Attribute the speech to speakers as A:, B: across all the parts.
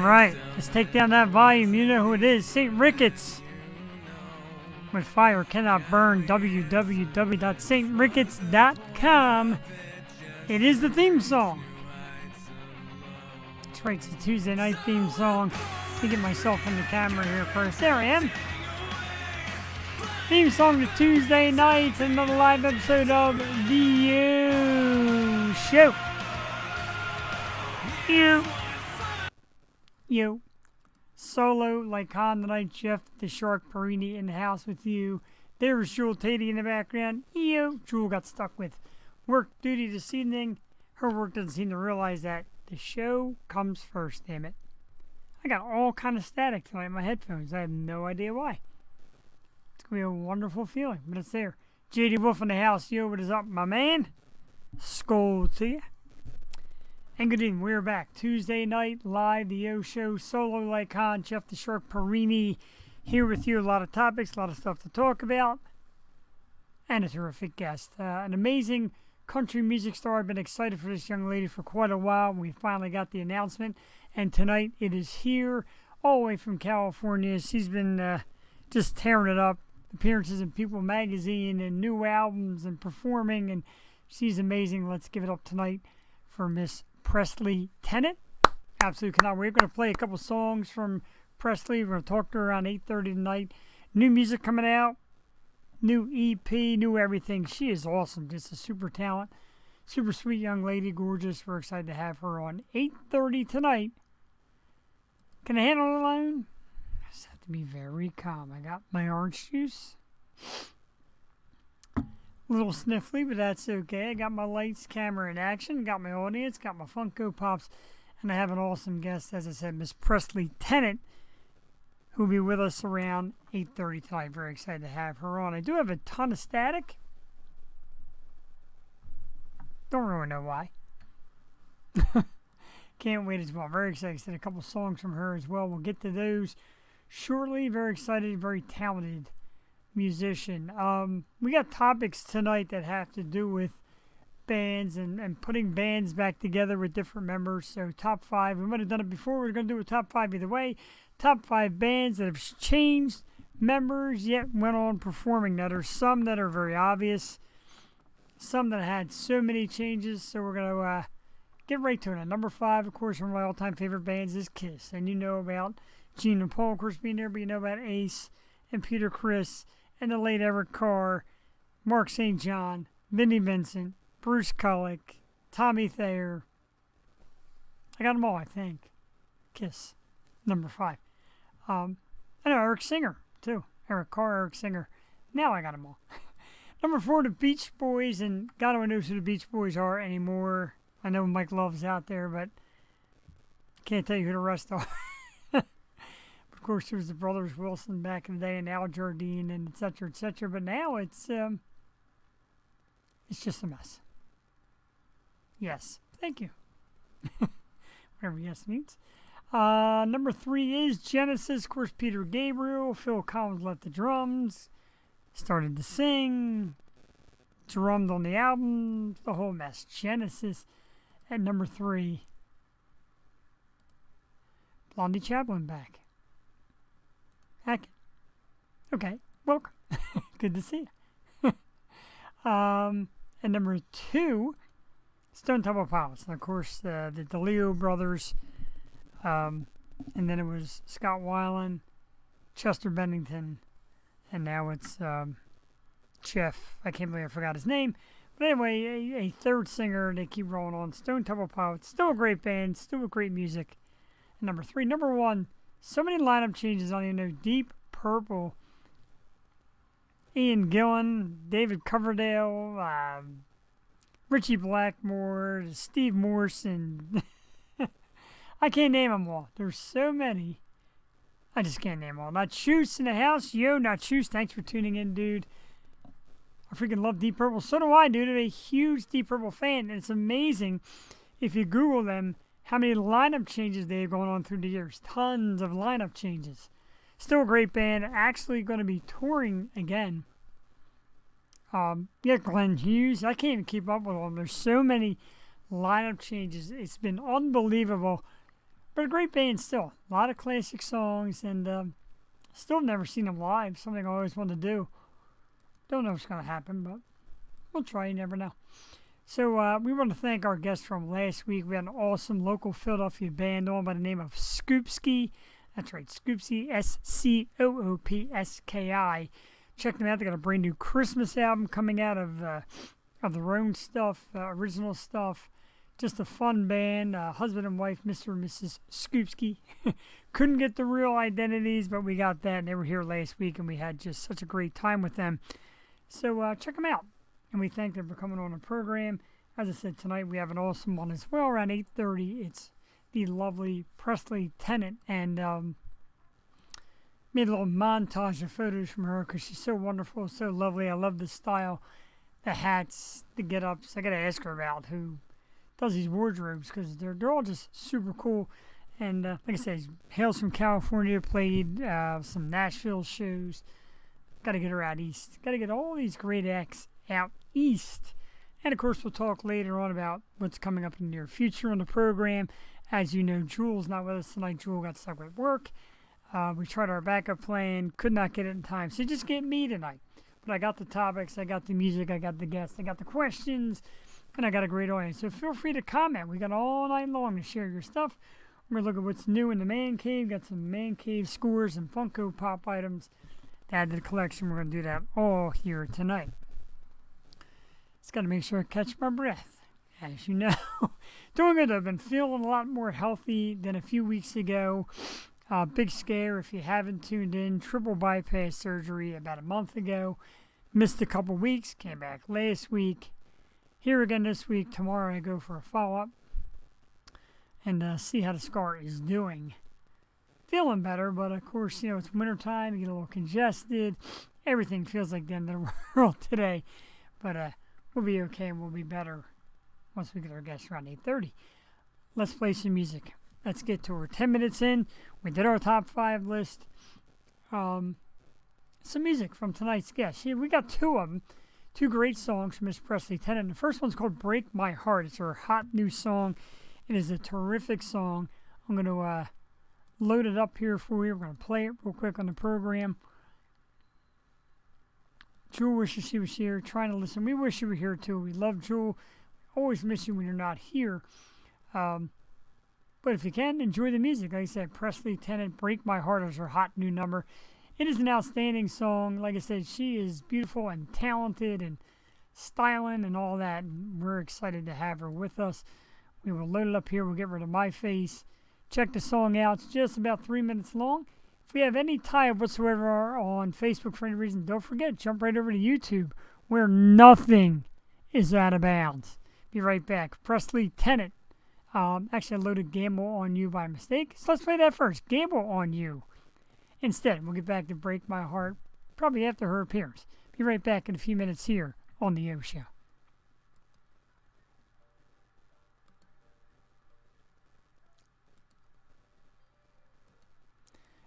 A: Alright, let's take down that volume. You know who it is. St. Ricketts. With fire cannot burn. www.saintricketts.com. It is the theme song. That's right, it's the Tuesday night theme song. Let me get myself in the camera here first. There I am. Theme song to Tuesday nights. Another live episode of The You Show. You. Solo, like Han tonight, Jeff the Shark Perini in the house with you. There's Jewel Tatey in the background. Jewel got stuck with work duty this evening. Her work doesn't seem to realize that the show comes first, damn it. I got all kind of static tonight in my headphones. I have no idea why. It's going to be a wonderful feeling, but it's there. JD Wolf in the house. Yo, what is up, my man? Skull to you. And good evening, we're back. Tuesday night, live, the Yo Show, solo like Han, Jeff the Shark Perini, here with you. A lot of topics, a lot of stuff to talk about, and a terrific guest. An amazing country music star. I've been excited for this young lady for quite a while. We finally got the announcement, and tonight it is here, all the way from California. She's been just tearing it up. Appearances in People magazine and new albums and performing, and she's amazing. Let's give it up tonight for Miss Presley Tennant. Absolutely cannot wait. We're going to play a couple songs from Presley. We're going to talk to her around 8:30 tonight. New music coming out, new EP, new everything. She is awesome. Just a super talent, super sweet young lady, gorgeous. We're excited to have her on 8:30 tonight. Can I handle it alone? I just have to be very calm. I got my orange juice. A little sniffly, but that's okay. I got my lights, camera in action, got my audience, got my Funko Pops, and I have an awesome guest, as I said, Miss Presley Tennant, who will be with us around 8:30 tonight. Very excited to have her on. I do have a ton of static. Don't really know why. Can't wait as well. Very excited. I said a couple songs from her as well. We'll get to those shortly. Very excited, very talented musician. We got topics tonight that have to do with bands and putting bands back together with different members. So top 5, we might have done it before. We're going to do a top 5 either way. Top 5 bands that have changed members yet went on performing. Now there's some that are very obvious, some that had so many changes. So we're going to get right to it. At number 5, of course, one of my all-time favorite bands is Kiss. And you know about Gene and Paul, of course, being there, but you know about Ace and Peter Criss and the late Irene Cara, Mark St. John, Vinnie Vincent, Bruce Kulick, Tommy Thayer. I got them all, I think. Kiss, number 5. I know Eric Singer, too. Irene Cara, Eric Singer. Now I got them all. Number 4, the Beach Boys, and God only knows who the Beach Boys are anymore. I know Mike Love's out there, but can't tell you who the rest are. Of course, there was the Brothers Wilson back in the day, and Al Jardine, and et cetera, et cetera. But now it's just a mess. Yes, thank you. Whatever yes means. Number 3 is Genesis. Of course, Peter Gabriel. Phil Collins left the drums, started to sing, drummed on the album, the whole mess. Genesis at number 3. Blondie Chaplin back. Heck. Okay, welcome. Good to see you. And number 2, Stone Temple Pilots. And of course, the DeLeo brothers. And then it was Scott Weiland, Chester Bennington, and now it's Jeff. I can't believe I forgot his name. But anyway, a third singer. They keep rolling on. Stone Temple Pilots. Still a great band. Still with great music. And number 3. Number 1. So many lineup changes, I don't even know. Deep Purple, Ian Gillan, David Coverdale, Richie Blackmore, Steve Morrison. I can't name them all. There's so many. I just can't name them all. Not Choose in the house. Yo, Not Choose. Thanks for tuning in, dude. I freaking love Deep Purple. So do I, dude. I'm a huge Deep Purple fan. And it's amazing if you Google them how many lineup changes they've gone on through the years. Tons of lineup changes. Still a great band. Actually going to be touring again. Glenn Hughes. I can't even keep up with them. There's so many lineup changes. It's been unbelievable But a great band still. A lot of classic songs, and still never seen them live. Something I always wanted to do. Don't know what's going to happen, but we'll try. You never know. So we want to thank our guest from last week. We had an awesome local Philadelphia band on by the name of Scoopski. That's right, Scoopski, Scoopski. Check them out. They got a brand new Christmas album coming out of their own stuff, original stuff. Just a fun band, husband and wife, Mr. and Mrs. Scoopski. Couldn't get the real identities, but we got that, and they were here last week, and we had just such a great time with them. So check them out, and we thank them for coming on the program. As I said, tonight we have an awesome one as well, around 8:30. It's the lovely Presley Tennant, and made a little montage of photos from her because she's so wonderful, so lovely. I love the style, the hats, the get-ups. I got to ask her about who does these wardrobes because they're all just super cool. And like I said, hails from California, played some Nashville shows. Got to get her out east. Got to get all these great acts out east. And of course, we'll talk later on about what's coming up in the near future on the program. As you know, Jewel's not with us tonight. Jewel got stuck with work. We tried our backup plan, could not get it in time. So just get me tonight. But I got the topics, I got the music, I got the guests, I got the questions, and I got a great audience. So feel free to comment. We got all night long to share your stuff. We're going to look at what's new in the Man Cave. Got some Man Cave scores and Funko Pop items to add to the collection. We're going to do that all here tonight. Just got to make sure I catch my breath. As you know, doing good. I've been feeling a lot more healthy than a few weeks ago. Big scare if you haven't tuned in. Triple bypass surgery about a month ago. Missed a couple weeks. Came back last week. Here again this week. Tomorrow I go for a follow-up. And see how the scar is doing. Feeling better, but of course, it's wintertime. You get a little congested. Everything feels like the end of the world today. But we'll be okay and we'll be better once we get our guests around 8:30. Let's play some music. Let's get to her. 10 minutes in, we did our top 5 list. Some music from tonight's guest. We got 2 of them. 2 great songs from Miss Presley Tennant. The first one's called Break My Heart. It's her hot new song. It is a terrific song. I'm going to load it up here for you. We're going to play it real quick on the program. Jewel wishes she was here, trying to listen. We wish you were here too. We love Jewel. Always miss you when you're not here. But if you can, enjoy the music. Like I said, Presley Tennant, Break My Heart is her hot new number. It is an outstanding song. Like I said, she is beautiful and talented and styling and all that. And we're excited to have her with us. We will load it up here. We'll get rid of my face. Check the song out. It's just about 3 minutes long. If we have any tie whatsoever on Facebook for any reason, don't forget, jump right over to YouTube where nothing is out of bounds. Be right back. Presley Tennant. Actually, I loaded Gamble on You by mistake. So let's play that first. Gamble on You. Instead, we'll get back to Break My Heart probably after her appearance. Be right back in a few minutes here on The O Show.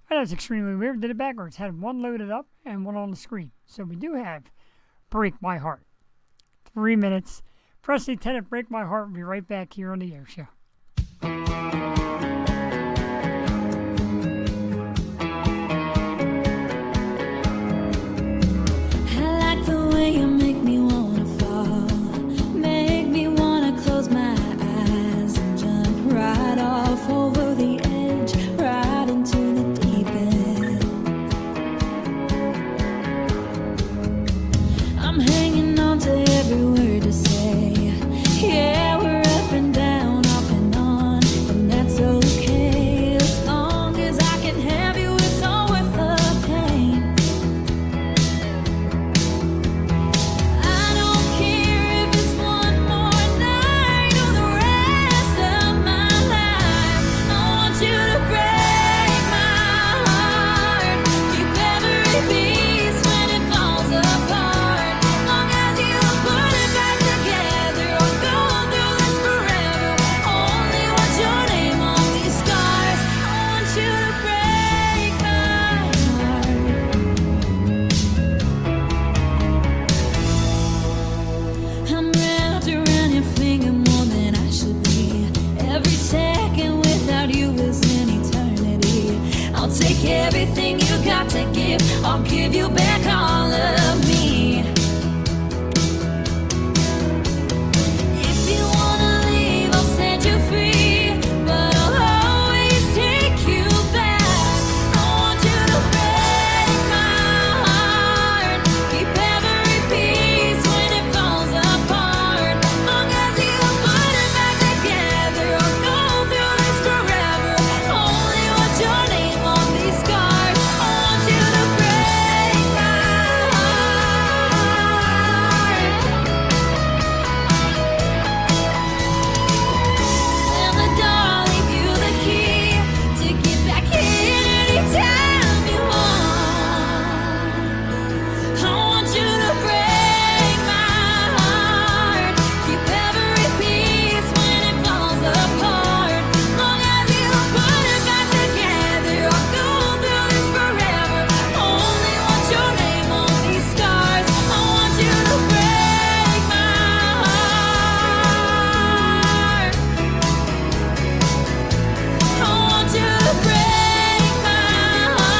A: That's extremely weird. Did it backwards. Had one loaded up and one on the screen. So we do have Break My Heart. 3 minutes. Presley Tennant, Break My Heart. We'll be right back here on The O Show.
B: Every word to say, yeah, we're up and down, off and on, and that's leave, I'll give you back all of me. If you wanna leave, I'll set you free, but I'll always take you back. I want you to break my heart, keep every piece when it falls apart. Long as you put it back together, I'll go through this forever. Only want your name on these scars. I want you to break my heart. Slam the door, leave you the key to get back in anytime you want. I want you to break my heart, keep every piece when it falls apart. Long as you put it back together, I'll go through this forever. Only want your name on these scars. I want you to break my heart. I want you to break my heart.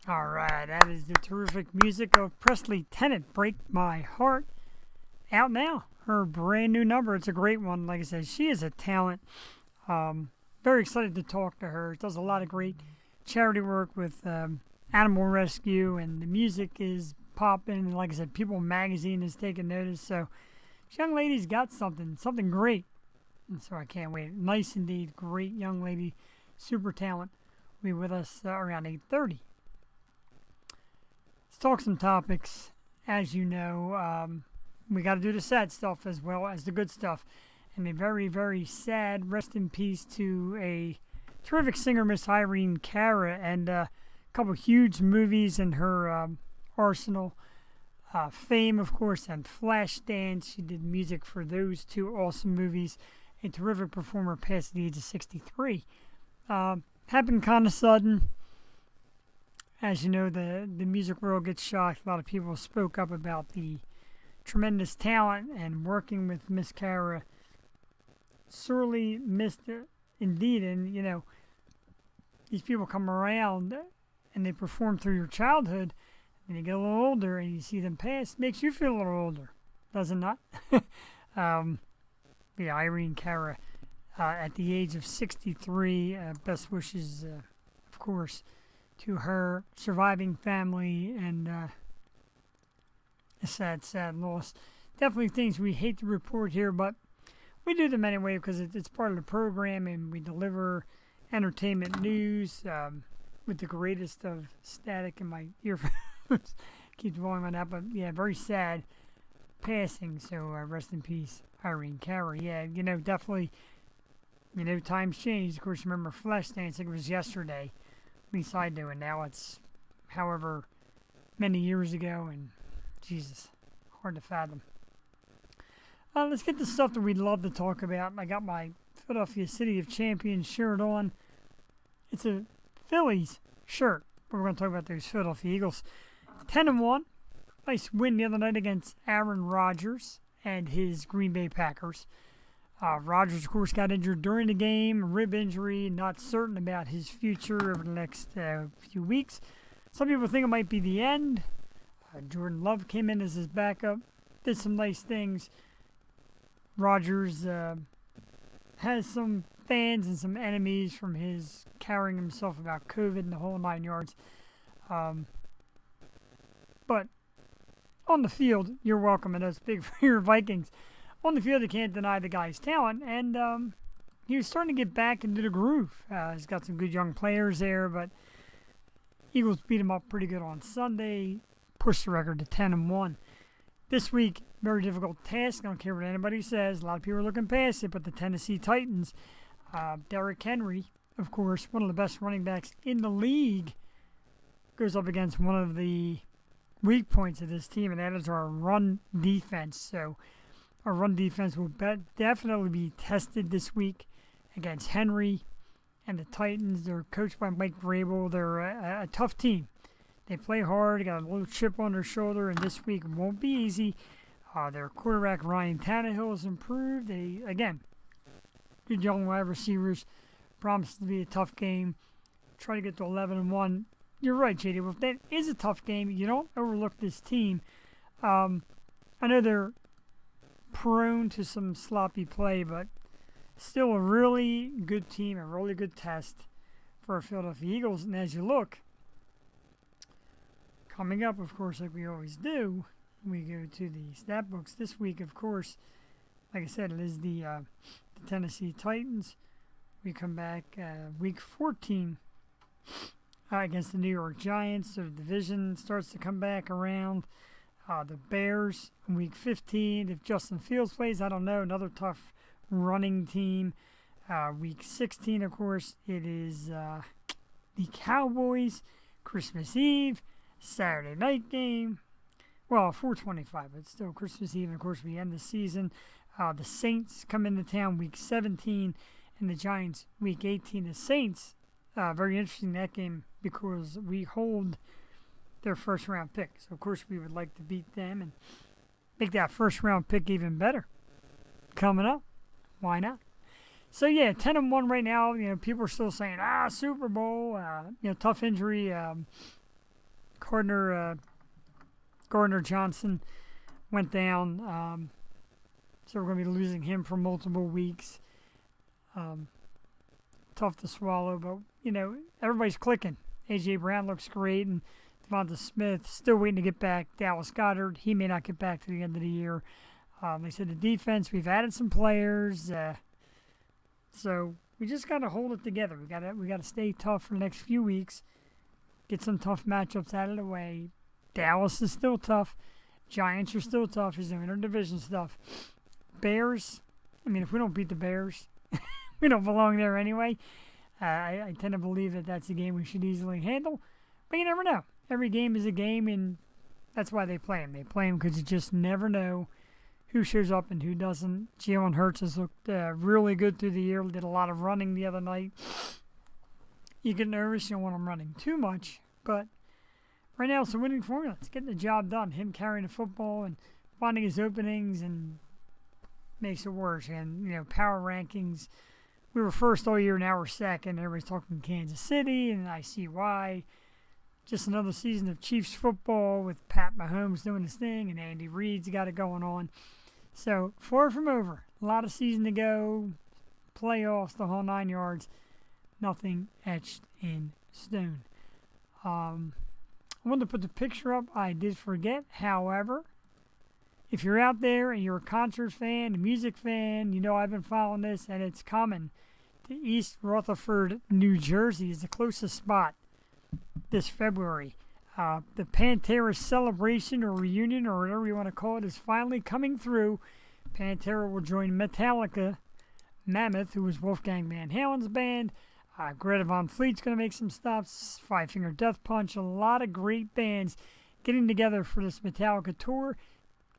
A: All right, that is the terrific music of Presley Tennant, Break My Heart. Out now, her brand new number. It's a great one. Like I said, she is a talent. Very excited to talk to her. Does a lot of great charity work with animal rescue, and the music is popping. And like I said, People Magazine is taking notice. So this young lady's got something great. And so I can't wait. Nice indeed. Great young lady. Super talent. Will be with us around 8:30. Let's talk some topics. As you know, we got to do the sad stuff as well as the good stuff. And a very, very sad rest in peace to a terrific singer, Miss Irene Cara, and a couple huge movies in her arsenal. Fame, of course, and Flashdance. She did music for those two awesome movies. A terrific performer past the age of 63. Happened kind of sudden. As you know, the music world gets shocked. A lot of people spoke up about the tremendous talent and working with Miss Cara. Sorely missed it, indeed. And, you know, these people come around and they perform through your childhood, and you get a little older and you see them pass. Makes you feel a little older, does it not? Yeah, Irene Cara, at the age of 63, best wishes, of course, to her surviving family, and a sad, sad loss. Definitely things we hate to report here, but we do them anyway because it's part of the program, and we deliver entertainment news with the greatest of static in my earphones. Keep going on that, but yeah, very sad passing. So rest in peace, Irene Cara. Yeah, you know, definitely, you know, times change. Of course, remember Flashdance? I think it was yesterday. At least I do, and now it's however many years ago, and Jesus, hard to fathom. Let's get the stuff that we'd love to talk about. I got my Philadelphia City of Champions shirt on. It's a Phillies shirt, but we're going to talk about those Philadelphia Eagles. 10-1. Nice win the other night against Aaron Rodgers and his Green Bay Packers. Rodgers, of course, got injured during the game, rib injury, not certain about his future over the next few weeks. Some people think it might be the end. Jordan Love came in as his backup, did some nice things. Rodgers has some fans and some enemies from his carrying himself about COVID and the whole 9 yards. But on the field, you're welcome, and that's big for your Vikings. On the field, you can't deny the guy's talent, and he was starting to get back into the groove. He's got some good young players there, but Eagles beat him up pretty good on Sunday, pushed the record to 10-1. This week, very difficult task. I don't care what anybody says. A lot of people are looking past it, but the Tennessee Titans, Derrick Henry, of course, one of the best running backs in the league, goes up against one of the weak points of this team, and that is our run defense. So our run defense will definitely be tested this week against Henry and the Titans. They're coached by Mike Vrabel. They're a tough team. They play hard. They got a little chip on their shoulder, and this week won't be easy. Their quarterback, Ryan Tannehill, has improved. Again, good young wide receivers. Promises to be a tough game. Try to get to 11-1. You're right, JD. Well, if that is a tough game, you don't overlook this team. I know they're prone to some sloppy play, but still a really good team, a really good test for our Philadelphia Eagles. And as you look, coming up, of course, like we always do, we go to the stat books. This week, of course, like I said, it is the Tennessee Titans. We come back week 14 against the New York Giants. So the division starts to come back around. The Bears in week 15. If Justin Fields plays, I don't know. Another tough running team. Week 16, of course, it is the Cowboys. Christmas Eve, Saturday night game. Well, 4:25, but still Christmas Eve. And of course, we end the season. The Saints come into town week 17, and the Giants week 18. The Saints, very interesting that game because we hold their first round pick. So of course we would like to beat them and make that first round pick even better. Coming up, why not? So yeah, 10-1 right now. You know, people are still saying Super Bowl. Tough injury. Gardner Johnson went down. So we're going to be losing him for multiple weeks. Tough to swallow, but everybody's clicking. A.J. Brown looks great, and Devonta Smith still waiting to get back. Dallas Goedert, he may not get back to the end of the year. They said the defense, we've added some players, so we just got to hold it together. We got to stay tough for the next few weeks. Get some tough matchups out of the way. Dallas is still tough. Giants are still tough. Is doing interdivision stuff. Bears. I mean, if we don't beat the Bears, we don't belong there anyway. I tend to believe that that's a game we should easily handle, but you never know. Every game is a game, and that's why they play them. They play them because you just never know who shows up and who doesn't. Jalen Hurts has looked really good through the year. Did a lot of running the other night. You get nervous. You don't want him running too much, but right now it's a winning formula. It's getting the job done. Him carrying the football and finding his openings and makes it worse. And, power rankings. We were first all year, now we're second. Everybody's talking Kansas City, and I see why. Just another season of Chiefs football with Pat Mahomes doing his thing, and Andy Reid's got it going on. So, far from over. A lot of season to go. Playoffs, the whole 9 yards. Nothing etched in stone. I wanted to put the picture up. I did forget. However, if you're out there and you're a concert fan, a music fan, I've been following this, and it's coming to East Rutherford, New Jersey is the closest spot this February. The Pantera celebration or reunion or whatever you want to call it is finally coming through. Pantera will join Metallica, Mammoth, who was Wolfgang Van Halen's band. Greta Van Fleet's going to make some stops. Five Finger Death Punch. A lot of great bands getting together for this Metallica tour.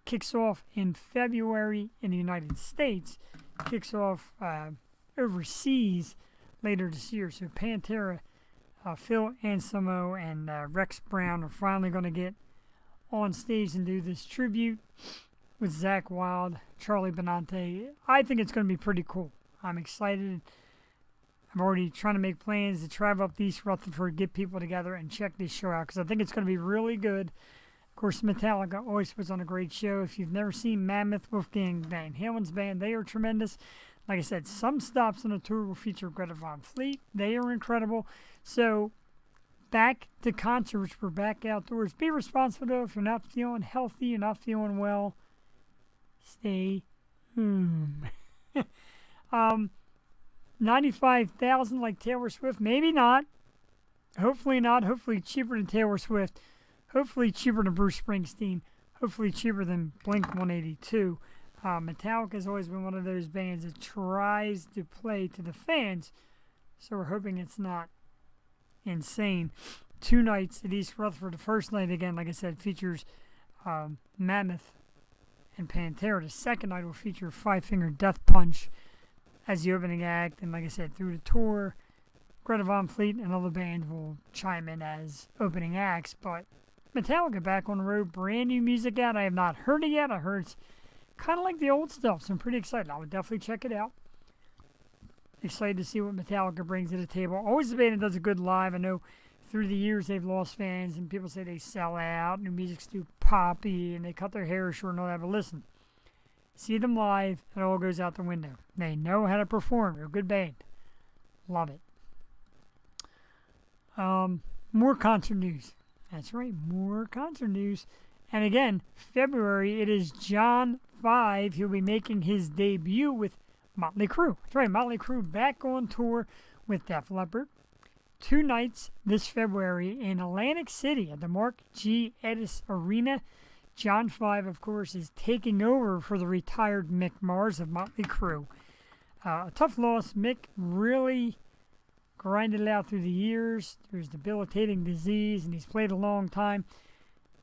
A: Kicks off in February in the United States. Kicks off overseas later this year. So Pantera, Phil Anselmo, and Rex Brown are finally going to get on stage and do this tribute with Zakk Wylde, Charlie Benante. I think it's going to be pretty cool. I'm excited. I'm already trying to make plans to travel up to East Rutherford, get people together, and check this show out because I think it's going to be really good. Of course, Metallica always puts on a great show. If you've never seen Mammoth, Wolfgang Van Halen's band, they are tremendous. Like I said, some stops on the tour will feature Greta Van Fleet. They are incredible. So, back to concerts. We're back outdoors. Be responsible, though. If you're not feeling healthy, you're not feeling well, stay home. 95,000 like Taylor Swift? Maybe not. Hopefully not. Hopefully cheaper than Taylor Swift. Hopefully cheaper than Bruce Springsteen. Hopefully cheaper than Blink-182. Metallica has always been one of those bands that tries to play to the fans. So we're hoping it's not insane. 2 nights at East Rutherford. The first night, again, like I said, features Mammoth and Pantera. The second night will feature Five Finger Death Punch as the opening act. And like I said, through the tour, Greta Van Fleet and other bands will chime in as opening acts, but Metallica back on the road, brand new music out. I have not heard it yet. I heard it's kind of like the old stuff, so I'm pretty excited. I would definitely check it out. Excited to see what Metallica brings to the table. Always a band that does a good live. I know through the years they've lost fans, and people say they sell out, new music's too poppy, and they cut their hair short and all that, but listen, see them live, it all goes out the window. They know how to perform. They're a good band. Love it. More concert news. That's right, more concert news. And again, February, it is John 5. He'll be making his debut with Motley Crue. That's right, Motley Crue back on tour with Def Leppard. 2 nights this February in Atlantic City at the Mark G. Edis Arena. John 5, of course, is taking over for the retired Mick Mars of Motley Crue. A tough loss. Mick really grinded it out through the years. There's debilitating disease, and he's played a long time.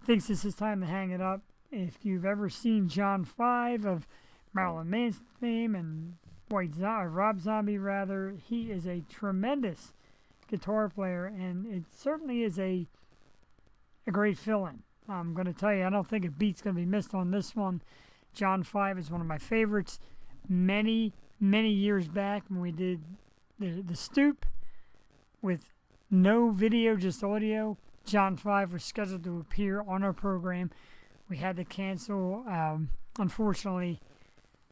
A: Thinks this is time to hang it up. If you've ever seen John 5 of Marilyn Manson fame and Rob Zombie, rather, he is a tremendous guitar player, and it certainly is a great fill-in. I'm going to tell you, I don't think a beat's going to be missed on this one. John 5 is one of my favorites. Many years back when we did the Stoop with no video, just audio, John 5 was scheduled to appear on our program. We had to cancel, unfortunately.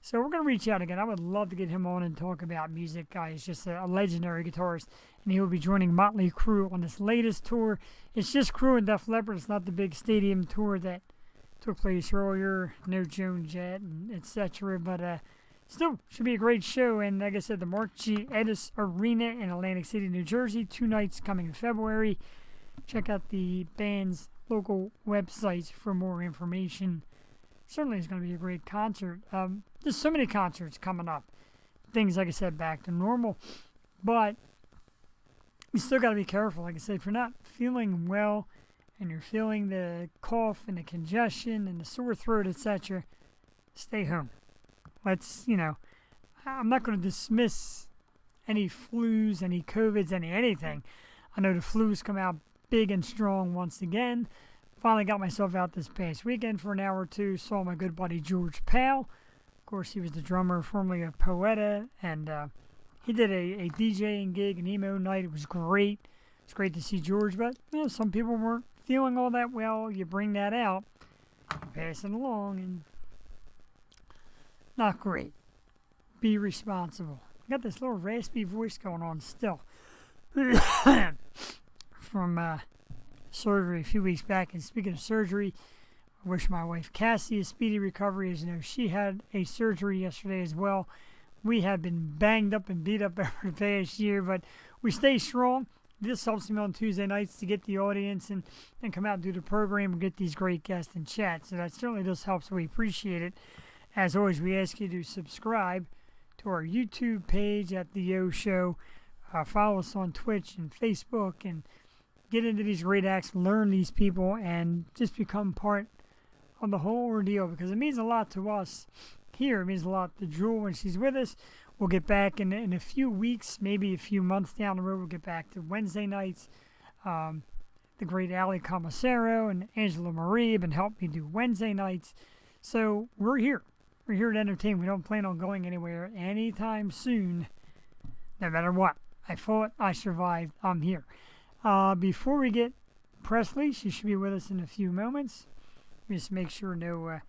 A: So we're going to reach out again. I would love to get him on and talk about music. He's just a legendary guitarist, and he will be joining Motley Crue on this latest tour. It's just Crue and Def Leppard. It's not the big stadium tour that took place earlier. No Joan Jett, and etc. But still, should be a great show. And like I said, the Mark G. Edis Arena in Atlantic City, New Jersey. 2 nights coming in February. Check out the band's local websites for more information. Certainly it's going to be a great concert. There's so many concerts coming up. Things, like I said, back to normal. But you still got to be careful. Like I said, if you're not feeling well and you're feeling the cough and the congestion and the sore throat, etc., stay home. I'm not going to dismiss any flus, any COVIDs, anything. I know the flus come out big and strong once again. Finally got myself out this past weekend for an hour or two. Saw my good buddy George Powell. Of course, he was the drummer formerly of Poeta, and he did a DJing gig, an emo night. It was great. It's great to see George, but some people weren't feeling all that well. You bring that out, you pass it along, and not great. Be responsible. I got this little raspy voice going on still from surgery a few weeks back. And speaking of surgery, I wish my wife Cassie a speedy recovery. As you know, she had a surgery yesterday as well. We have been banged up and beat up over the past year, but we stay strong. This helps me on Tuesday nights to get the audience and come out and do the program and get these great guests and chat. So that certainly does help, so we appreciate it. As always, we ask you to subscribe to our YouTube page at The Yo Show. Follow us on Twitch and Facebook, and get into these great acts, learn these people, and just become part of the whole ordeal, because it means a lot to us here. It means a lot to Jewel when she's with us. We'll get back in a few weeks, maybe a few months down the road. We'll get back to Wednesday nights. The great Ali Commissaro and Angela Marie have been helping me do Wednesday nights. So we're here. We're here to entertain. We don't plan on going anywhere anytime soon, no matter what. I fought, I survived, I'm here. Before we get Presley, she should be with us in a few moments. Just make sure no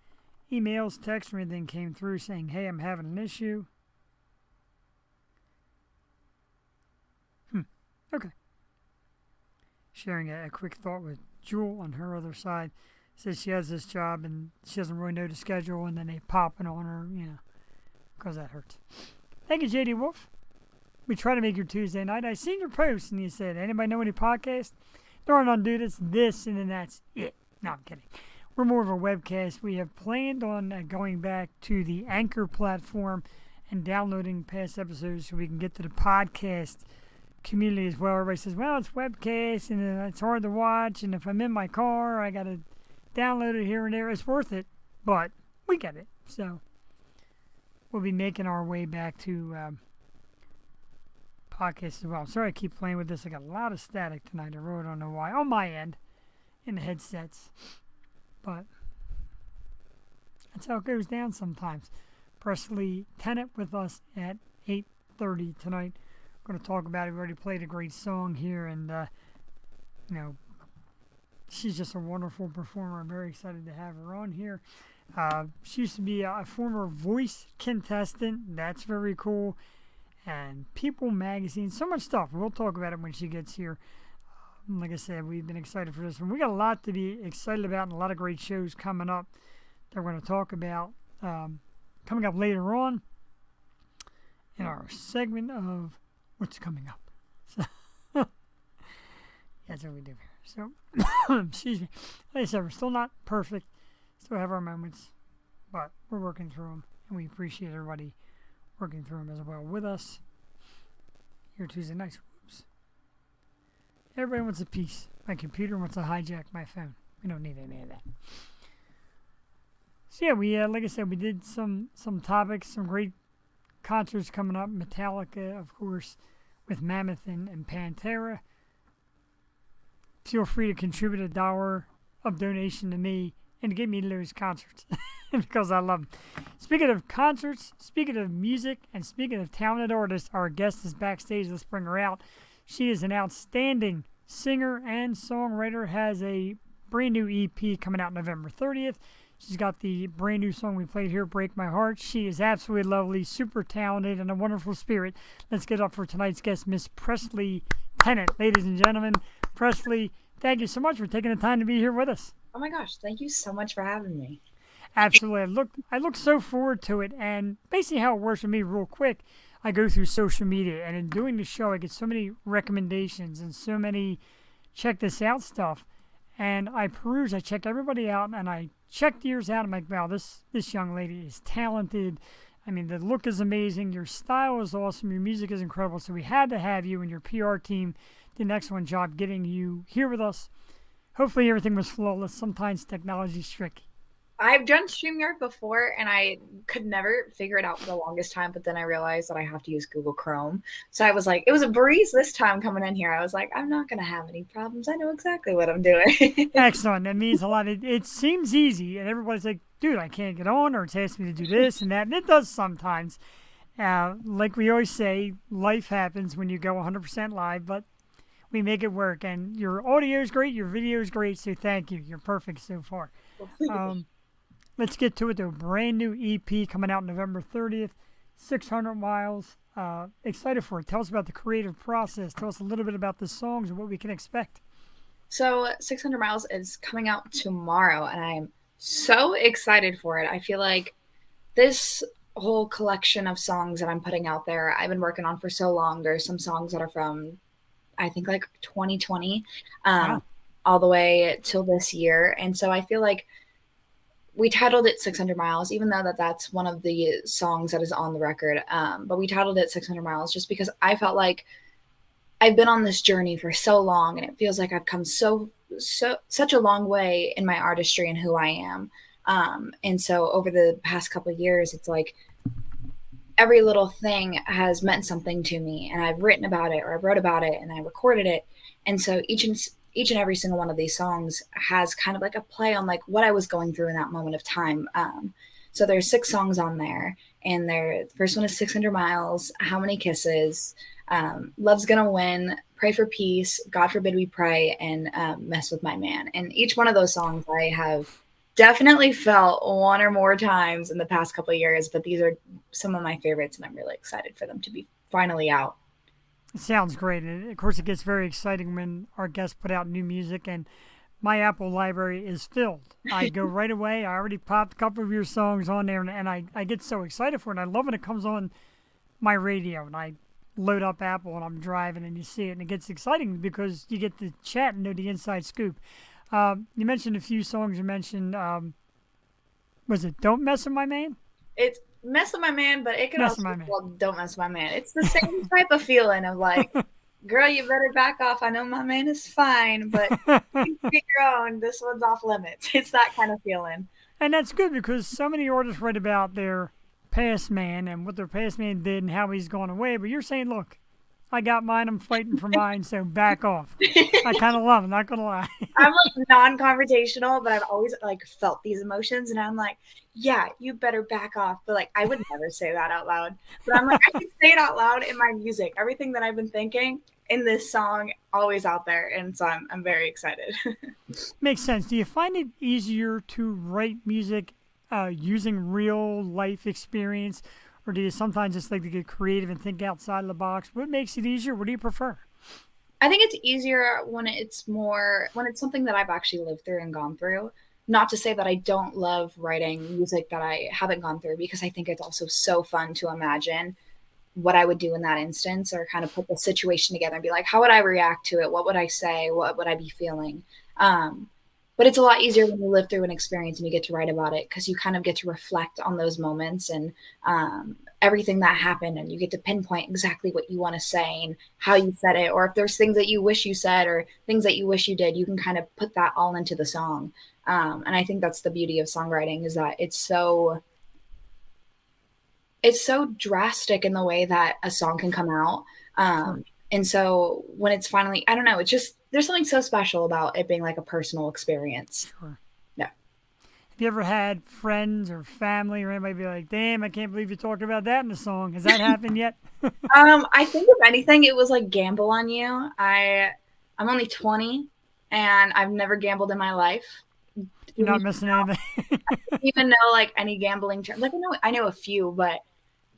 A: emails, texts, or anything came through saying, hey, I'm having an issue. Okay. Sharing a quick thought with Jewel on her other side. Says she has this job and she doesn't really know the schedule, and then they popping on her, because that hurts. Thank you, JD Wolf. We try to make your Tuesday night. I seen your post and you said, anybody know any podcasts? There are none, dude. It's this, and then that's it. No, I'm kidding. We're more of a webcast. We have planned on going back to the Anchor platform and downloading past episodes so we can get to the podcast community as well. Everybody says, well, it's webcast and it's hard to watch, and if I'm in my car, I got to download it here and there. It's worth it, but we get it. So we'll be making our way back to podcast as well. I'm sorry I keep playing with this. I got a lot of static tonight. I really don't know why. On my end, in the headsets. But that's how it goes down sometimes. Presley Tennant with us at 8:30 tonight. We're going to talk about it. We already played a great song here, and, she's just a wonderful performer. I'm very excited to have her on here. She used to be a former Voice contestant. That's very cool. And People Magazine, so much stuff. We'll talk about it when she gets here. Like I said, we've been excited for this one. We got a lot to be excited about and a lot of great shows coming up that we're going to talk about coming up later on in our segment of what's coming up. So, that's what we do here. So, excuse me. Like I said, we're still not perfect. Still have our moments, but we're working through them, and we appreciate everybody working through them as well with us here Tuesday nights. Whoops. Everybody wants a piece. My computer wants to hijack my phone. We don't need any of that. So yeah, we like I said, we did some topics, some great concerts coming up. Metallica, of course, with Mammoth and Pantera. Feel free to contribute $1 of donation to me and get me to those concerts because I love them. Speaking of concerts, speaking of music, and speaking of talented artists, our guest is backstage. Let's bring her out. She is an outstanding singer and songwriter, has a brand new EP coming out November 30th. She's got the brand new song we played here, Break My Heart. She is absolutely lovely, super talented, and a wonderful spirit. Let's get up for tonight's guest, Miss Presley Tennant. Ladies and gentlemen, Presley, thank you so much for taking the time to be here with us.
C: Oh my gosh, thank you so much for having me.
A: Absolutely. I look so forward to it, and basically how it works for me real quick, I go through social media, and in doing the show, I get so many recommendations and so many check this out stuff, and I peruse, I check everybody out, and I checked yours out. I'm like, wow, this young lady is talented. I mean, the look is amazing. Your style is awesome. Your music is incredible. So we had to have you, and your PR team did an excellent job getting you here with us. Hopefully everything was flawless. Sometimes technology's tricky.
C: I've done StreamYard before, and I could never figure it out for the longest time, but then I realized that I have to use Google Chrome. So I was like, it was a breeze this time coming in here. I was like, I'm not going to have any problems. I know exactly what I'm doing.
A: Excellent. That means a lot. It seems easy, and everybody's like, dude, I can't get on, or it's asking me to do this and that, and it does sometimes. Like we always say, life happens when you go 100% live, but we make it work, and your audio is great, your video is great, so thank you. You're perfect so far. Let's get to it, though. Brand new EP coming out November 30th, 600 miles. Excited for it. Tell us about the creative process. Tell us a little bit about the songs and what we can expect.
C: So 600 miles is coming out tomorrow, and I'm so excited for it. I feel like this whole collection of songs that I'm putting out there, I've been working on for so long. There's some songs that are from, I think, like 2020 all the way till this year. And so I feel like we titled it 600 Miles, even though that's one of the songs that is on the record. But we titled it 600 Miles just because I felt like I've been on this journey for so long, and it feels like I've come such a long way in my artistry and who I am. And so over the past couple of years, it's like every little thing has meant something to me, and I've written about it, or I wrote about it, and I recorded it. And so each and every single one of these songs has kind of like a play on like what I was going through in that moment of time. So there's 6 songs on there, and the first one is 600 Miles, How Many Kisses, Love's Gonna Win, Pray for Peace, God Forbid We Pray, and Mess With My Man. And each one of those songs I have definitely felt one or more times in the past couple of years, but these are some of my favorites, and I'm really excited for them to be finally out.
A: It sounds great. And of course, it gets very exciting when our guests put out new music, and my Apple library is filled. I go right away. I already popped a couple of your songs on there, and I get so excited for it. And I love when it comes on my radio, and I load up Apple, and I'm driving, and you see it, and it gets exciting because you get to chat and know the inside scoop. You mentioned a few songs. You mentioned, was it Don't Mess With My Man?
C: It's Mess With My Man, but it could
A: Mess
C: also
A: With My
C: be
A: Man.
C: called Don't Mess With My Man. It's the same type of feeling of like, girl, you better back off. I know my man is fine, but you get your own. This one's off limits. It's that kind of feeling.
A: And that's good because so many artists write about their past man and what their past man did and how he's gone away. But you're saying, look, I got mine. I'm fighting for mine. So back off. I kind of love it. Not gonna lie.
C: I'm like non-confrontational, but I've always like felt these emotions, and I'm like, yeah, you better back off. But like, I would never say that out loud. But I'm like, I can say it out loud in my music. Everything that I've been thinking in this song, always out there, and so I'm very excited.
A: Makes sense. Do you find it easier to write music using real life experience, or do you sometimes just like to get creative and think outside of the box? What makes it easier? What do you prefer?
C: I think it's easier when it's something that I've actually lived through and gone through. Not to say that I don't love writing music that I haven't gone through, because I think it's also so fun to imagine what I would do in that instance, or kind of put the situation together and be like, how would I react to it? What would I say? What would I be feeling? Um, but it's a lot easier when you live through an experience and you get to write about it, because you kind of get to reflect on those moments and everything that happened, and you get to pinpoint exactly what you want to say and how you said it, or if there's things that you wish you said or things that you wish you did, you can kind of put that all into the song. And I think that's the beauty of songwriting, is that it's so drastic in the way that a song can come out.
A: Sure.
C: And so when it's finally, I don't know, it's just, there's something so special about it being like a personal experience.
A: Sure.
C: Yeah.
A: Have you ever had friends or family or anybody be like, "Damn, I can't believe you talked about that in the song"? Has that happened yet?
C: I think if anything, it was like Gamble on You. I'm only 20 and I've never gambled in my life.
A: You're not missing anything.
C: Even know like any gambling term. Like I know a few, but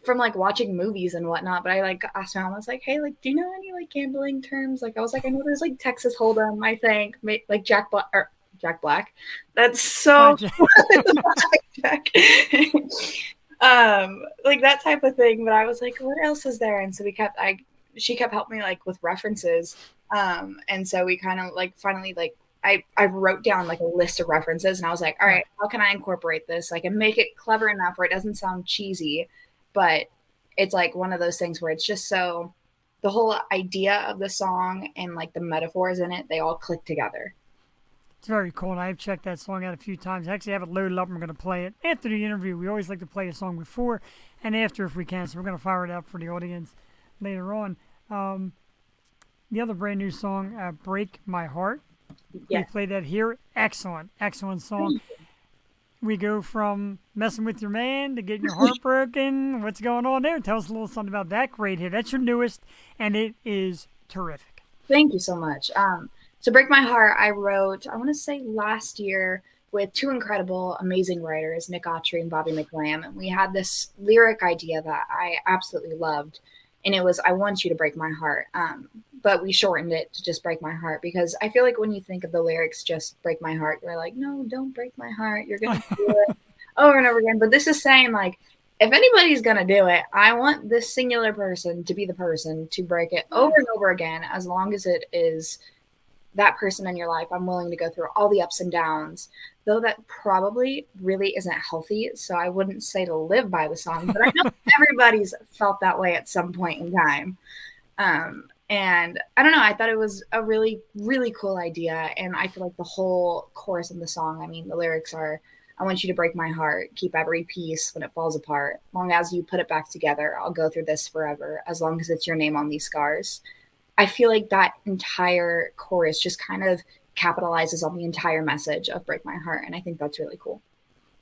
C: from like watching movies and whatnot. But I like asked my mom, I was like, hey, like, do you know any like gambling terms? Like I was like, I know there's like Texas Hold'em, I think, like Jack Black. That's so
A: Gotcha.
C: Jack. Like that type of thing. But I was like, what else is there? And so she kept helping me like with references. And so we kind of like finally like I wrote down like a list of references, and I was like, all right, how can I incorporate this? Like, and make it clever enough where it doesn't sound cheesy, but it's like one of those things where it's just so, the whole idea of the song and like the metaphors in it, they all click together.
A: It's very cool, and I've checked that song out a few times. I actually have it loaded up, and we're going to play it after the interview. We always like to play a song before and after if we can, so we're going to fire it up for the audience later on. The other brand new song, Break My Heart.
C: Yeah.
A: We played that here. Excellent, excellent song. We go from messing with your man to getting your heart broken. What's going on there? Tell us a little something about that great hit. That's your newest, and it is terrific.
C: Thank you so much. So Break My Heart, I wrote, I want to say last year, with two incredible, amazing writers, Nick Autry and Bobby McLam. And we had this lyric idea that I absolutely loved. And it was, I want you to break my heart. But we shortened it to just break my heart, because I feel like when you think of the lyrics, just break my heart, you're like, no, don't break my heart. You're going to do it over and over again. But this is saying like, if anybody's going to do it, I want this singular person to be the person to break it over and over again. As long as it is that person in your life, I'm willing to go through all the ups and downs, though that probably really isn't healthy. So I wouldn't say to live by the song, but I know everybody's felt that way at some point in time. And I don't know, I thought it was a really, really cool idea. And I feel like the whole chorus of the song, I mean, the lyrics are, I want you to break my heart, keep every piece when it falls apart. Long as you put it back together, I'll go through this forever, as long as it's your name on these scars. I feel like that entire chorus just kind of capitalizes on the entire message of Break My Heart. And I think that's really cool.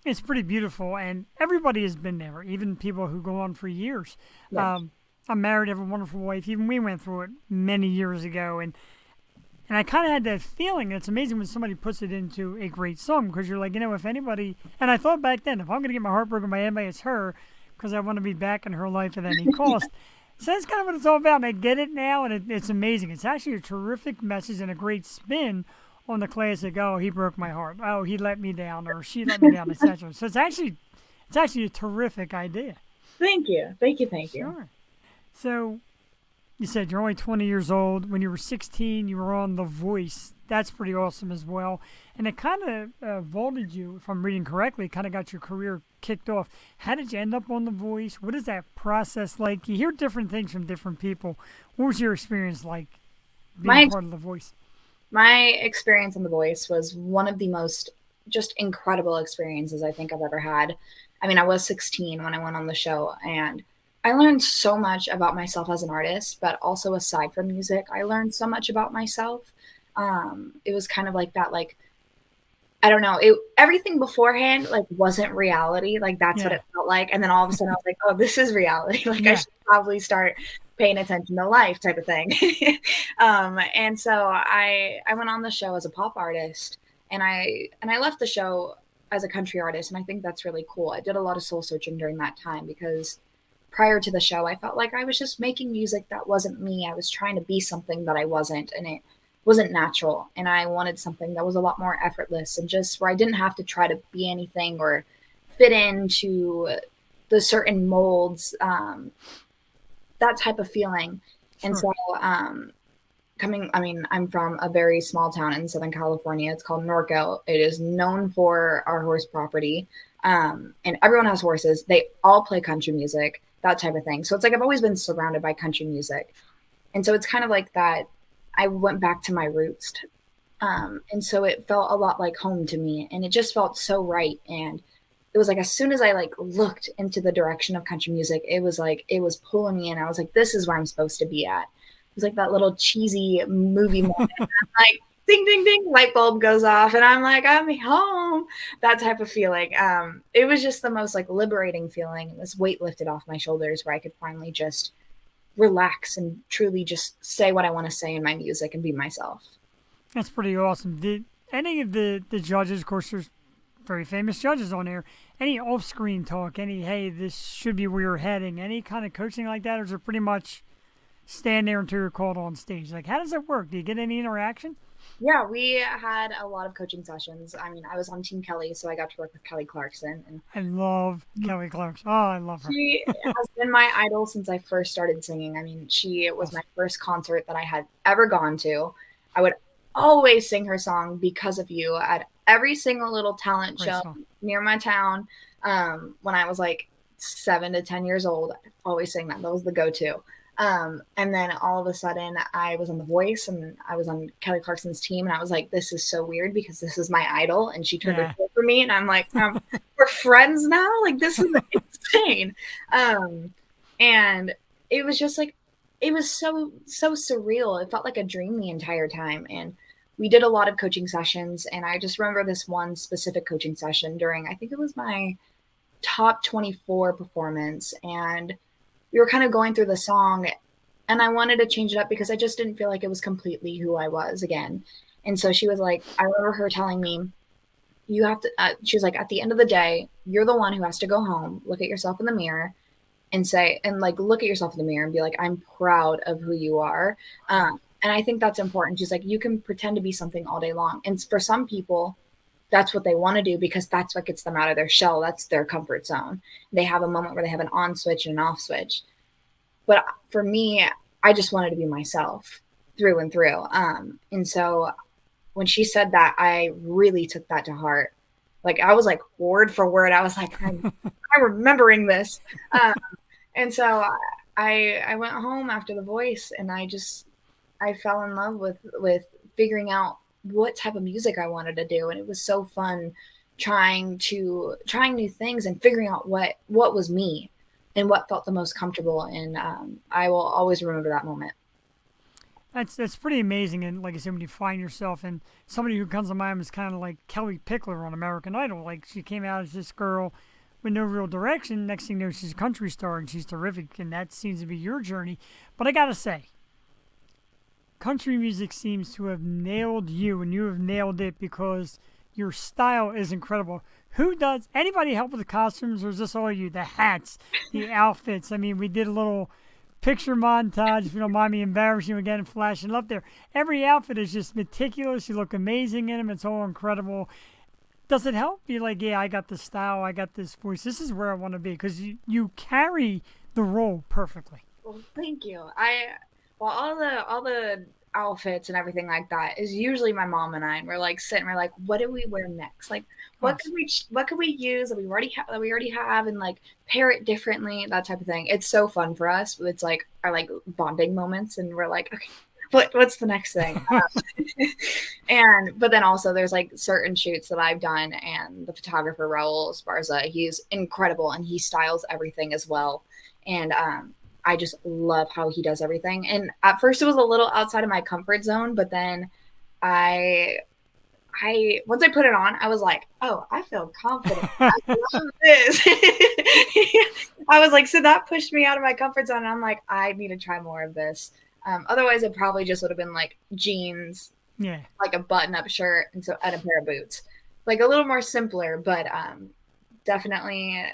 A: It's pretty beautiful, and everybody has been there, even people who go on for years.
C: Yes.
A: I'm married, I have a wonderful wife. Even we went through it many years ago, and I kind of had that feeling. It's amazing when somebody puts it into a great song, because you're like, if anybody, and I thought back then, if I'm going to get my heart broken by anybody, it's her, because I want to be back in her life at any cost. So that's kind of what it's all about, and I get it now, and it's amazing. It's actually a terrific message and a great spin on the classic, oh, he broke my heart, oh, he let me down, or she let me down, etc. So it's actually a terrific idea.
C: Thank you. Thank you. Thank you.
A: Sure. So you said you're only 20 years old. When you were 16, you were on The Voice. That's pretty awesome as well. And it kind of vaulted you, if I'm reading correctly, kind of got your career kicked off. How did you end up on The Voice? What is that process like? You hear different things from different people. What was your experience like being part of The Voice?
C: My experience on The Voice was one of the most just incredible experiences I think I've ever had. I mean, I was 16 when I went on the show, and I learned so much about myself as an artist, but also aside from music, I learned so much about myself. It was kind of like that, like I don't know, everything beforehand like wasn't reality. Like that's what
A: Yeah,
C: it felt like, and then all of a sudden I was like, oh, this is reality. Like I
A: yeah.
C: should probably start paying attention to life, type of thing. And so I went on the show as a pop artist, and I left the show as a country artist, and I think that's really cool. I did a lot of soul searching during that time because prior to the show, I felt like I was just making music that wasn't me. I was trying to be something that I wasn't, and it wasn't natural. And I wanted something that was a lot more effortless and just where I didn't have to try to be anything or fit into the certain molds, that type of feeling. And
A: Sure.
C: so, I mean, I'm from a very small town in Southern California. It's called Norco. It is known for our horse property. And everyone has horses. They all play country music, that type of thing. So it's like I've always been surrounded by country music. And so it's kind of like that. I went back to my roots. And so it felt a lot like home to me. And it just felt so right. And it was like as soon as I like looked into the direction of country music, it was like it was pulling me in. I was like, this is where I'm supposed to be at. It was like that little cheesy movie moment. I'm like, ding, ding, ding, light bulb goes off, and I'm like, I'm home. That type of feeling. It was just the most like liberating feeling. This weight lifted off my shoulders, where I could finally just relax and truly just say what I want to say in my music and be myself.
A: That's pretty awesome. Did any of the judges, of course, there's very famous judges on there, any off-screen talk, any, hey, this should be where you're heading, any kind of coaching like that, or is it pretty much stand there until you're called on stage? Like, how does it work? Do you get any interaction?
C: Yeah, we had a lot of coaching sessions. I mean, I was on Team Kelly, so I got to work with Kelly Clarkson, and
A: I love Kelly Clarkson. Oh, I love her.
C: she has been my idol since I first started singing. I mean, she was my
A: Awesome.
C: first concert that I had ever gone to. I would always sing her song Because of You at every single little talent
A: Great
C: show
A: song.
C: near my town. When I was like 7 to 10 years old, I always sang that. That was the go-to. And then all of a sudden, I was on The Voice and I was on Kelly Clarkson's team, and I was like, "This is so weird because this is my idol," and she turned her
A: Yeah.
C: heel for me, and I'm like, "We're friends now? Like this is insane." Um, and it was just like, it was so surreal. It felt like a dream the entire time, and we did a lot of coaching sessions, and I just remember this one specific coaching session during, I think it was my top 24 performance, and we were kind of going through the song, and I wanted to change it up because I just didn't feel like it was completely who I was again. And so she was like, I remember her telling me, you have to, she was like, at the end of the day, you're the one who has to go home, look at yourself in the mirror and say, and like, look at yourself in the mirror and be like, I'm proud of who you are.
A: Right.
C: And I think that's important. She's like, you can pretend to be something all day long. And for some people, that's what they want to do because that's what gets them out of their shell. That's their comfort zone. They have a moment where they have an on switch and an off switch. But for me, I just wanted to be myself through and through. And so when she said that, I really took that to heart. Like I was like word for word. I was like, I'm remembering this. Um, and so I went home after The Voice, and I fell in love with figuring out what type of music I wanted to do, and it was so fun trying new things and figuring out what was me and what felt the most comfortable. And I will always remember that moment.
A: That's pretty amazing. And like I said, when you find yourself, and somebody who comes to mind is kind of like Kelly Pickler on American Idol. Like she came out as this girl with no real direction. Next thing you know, she's a country star and she's terrific. And that seems to be your journey. But I gotta say, country music seems to have nailed you, and you have nailed it because your style is incredible. Who does anybody help with the costumes, or is this all you? The hats, the outfits. I mean, we did a little picture montage, if you don't mind me embarrassing you again and flashing up there. Every outfit is just meticulous. You look amazing in them. It's all incredible. Does it help? Be like, yeah, I got this style, I got this voice. This is where I want to be because you carry the role perfectly.
C: Well, thank you. Well, all the outfits and everything like that is usually my mom and I, and we're like sitting, we're like, what do we wear next? Like,
A: Awesome.
C: what could we use that we already have, and like pair it differently, that type of thing. It's so fun for us. It's like our like bonding moments, and we're like, okay, what's the next thing? But then also there's like certain shoots that I've done, and the photographer Raul Esparza, he's incredible and he styles everything as well. And I just love how he does everything. And at first it was a little outside of my comfort zone, but then I once I put it on, I was like, oh, I feel confident. I love this. I was like, so that pushed me out of my comfort zone. And I'm like, I need to try more of this. Otherwise, it probably just would have been like jeans,
A: Yeah.
C: like a button-up shirt, and so and a pair of boots, like a little more simpler. But definitely,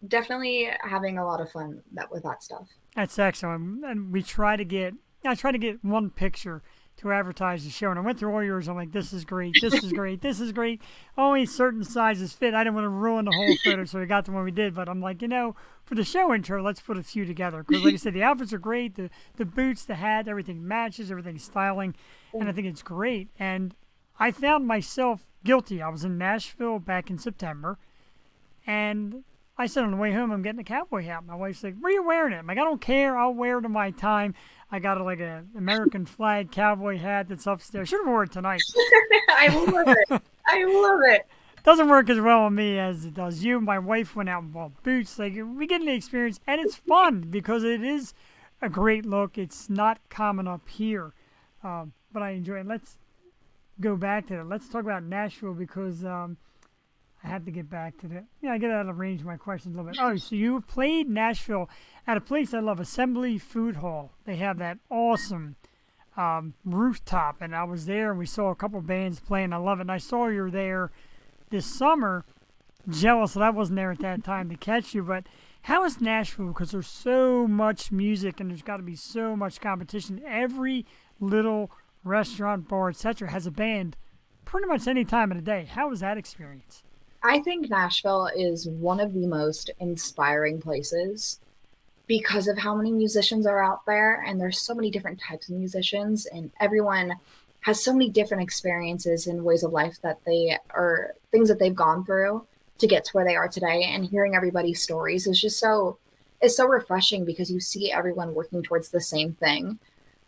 C: definitely having a lot of fun with that stuff.
A: That's excellent. And I try to get one picture to advertise the show. And I went through all yours. I'm like, this is great. This is great. This is great. Only certain sizes fit. I didn't want to ruin the whole photo, so we got the one we did. But I'm like, for the show intro, let's put a few together. Because like I said, the outfits are great. The boots, the hat, everything matches, everything's styling. And I think it's great. And I found myself guilty. I was in Nashville back in September. And I said on the way home, I'm getting a cowboy hat. My wife's like, where are you wearing it? I'm like, I don't care. I'll wear it in my time. I got like an American flag cowboy hat that's upstairs. Should have worn it tonight.
C: I love it. I love it.
A: Doesn't work as well on me as it does you. My wife went out and bought boots. Like, we get the experience, and it's fun because it is a great look. It's not common up here, but I enjoy it. Let's go back to it. Let's talk about Nashville because I have to get back to that. Yeah, I got to arrange my questions a little bit. Oh, so you played Nashville at a place I love, Assembly Food Hall. They have that awesome rooftop, and I was there, and we saw a couple bands playing. I love it, and I saw you were there this summer. Jealous that I wasn't there at that time to catch you, but how is Nashville? Because there's so much music, and there's got to be so much competition. Every little restaurant, bar, etc. has a band pretty much any time of the day. How was that experience?
C: I think Nashville is one of the most inspiring places because of how many musicians are out there, and there's so many different types of musicians, and everyone has so many different experiences and ways of life that they are things that they've gone through to get to where they are today. And hearing everybody's stories is just it's so refreshing because you see everyone working towards the same thing.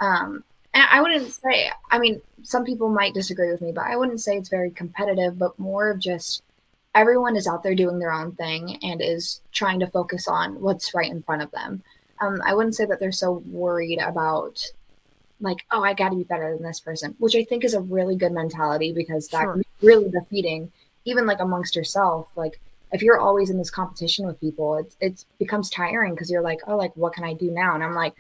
C: And I wouldn't say, I mean, some people might disagree with me, but I wouldn't say it's very competitive, but more of just everyone is out there doing their own thing and is trying to focus on what's right in front of them. I wouldn't say that they're so worried about like, oh, I got to be better than this person, which I think is a really good mentality because that
A: Sure.
C: can be really defeating, even like amongst yourself. Like if you're always in this competition with people, it becomes tiring because you're like, oh, like what can I do now? And I'm like,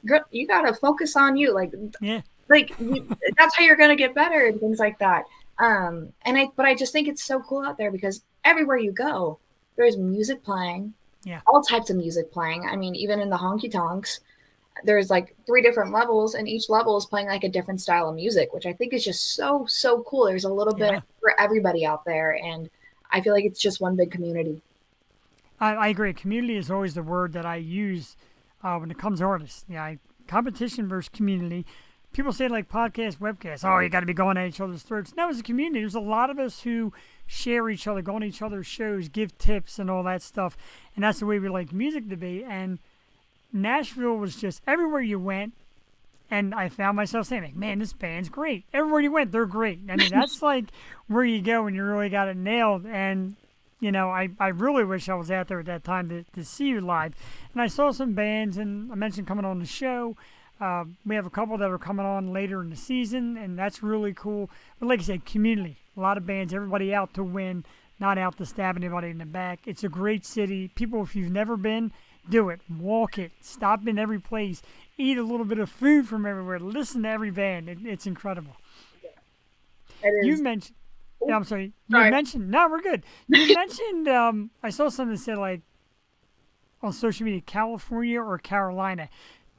C: girl, you got to focus on you.
A: Yeah.
C: That's how you're going to get better and things like that. But I just think it's so cool out there because everywhere you go, there's music playing,
A: Yeah.
C: all types of music playing. I mean, even in the honky tonks, there's like 3 different levels, and each level is playing like a different style of music, which I think is just so, so cool. There's a little
A: Yeah.
C: bit for everybody out there, and I feel like it's just one big community.
A: I agree. Community is always the word that I use when it comes to artists. Yeah, competition versus community. People say like podcast, webcasts, oh, you got to be going at each other's throats. No, as a community, there's a lot of us who share each other, go on each other's shows, give tips and all that stuff. And that's the way we like music to be. And Nashville was just everywhere you went. And I found myself saying, like, man, this band's great. Everywhere you went, they're great. I mean, that's like where you go when you really got it nailed. And, I really wish I was out there at that time to see you live. And I saw some bands, and I mentioned coming on the show. We have a couple that are coming on later in the season, and that's really cool. But like I said, community. A lot of bands, everybody out to win, not out to stab anybody in the back. It's a great city. People, if you've never been, do it. Walk it. Stop in every place. Eat a little bit of food from everywhere. Listen to every band. It's incredible.
C: It is.
A: You mentioned... Yeah, I'm sorry.
C: Sorry.
A: You mentioned... No, we're good. You mentioned... I saw something that said, like, on social media, California or Carolina.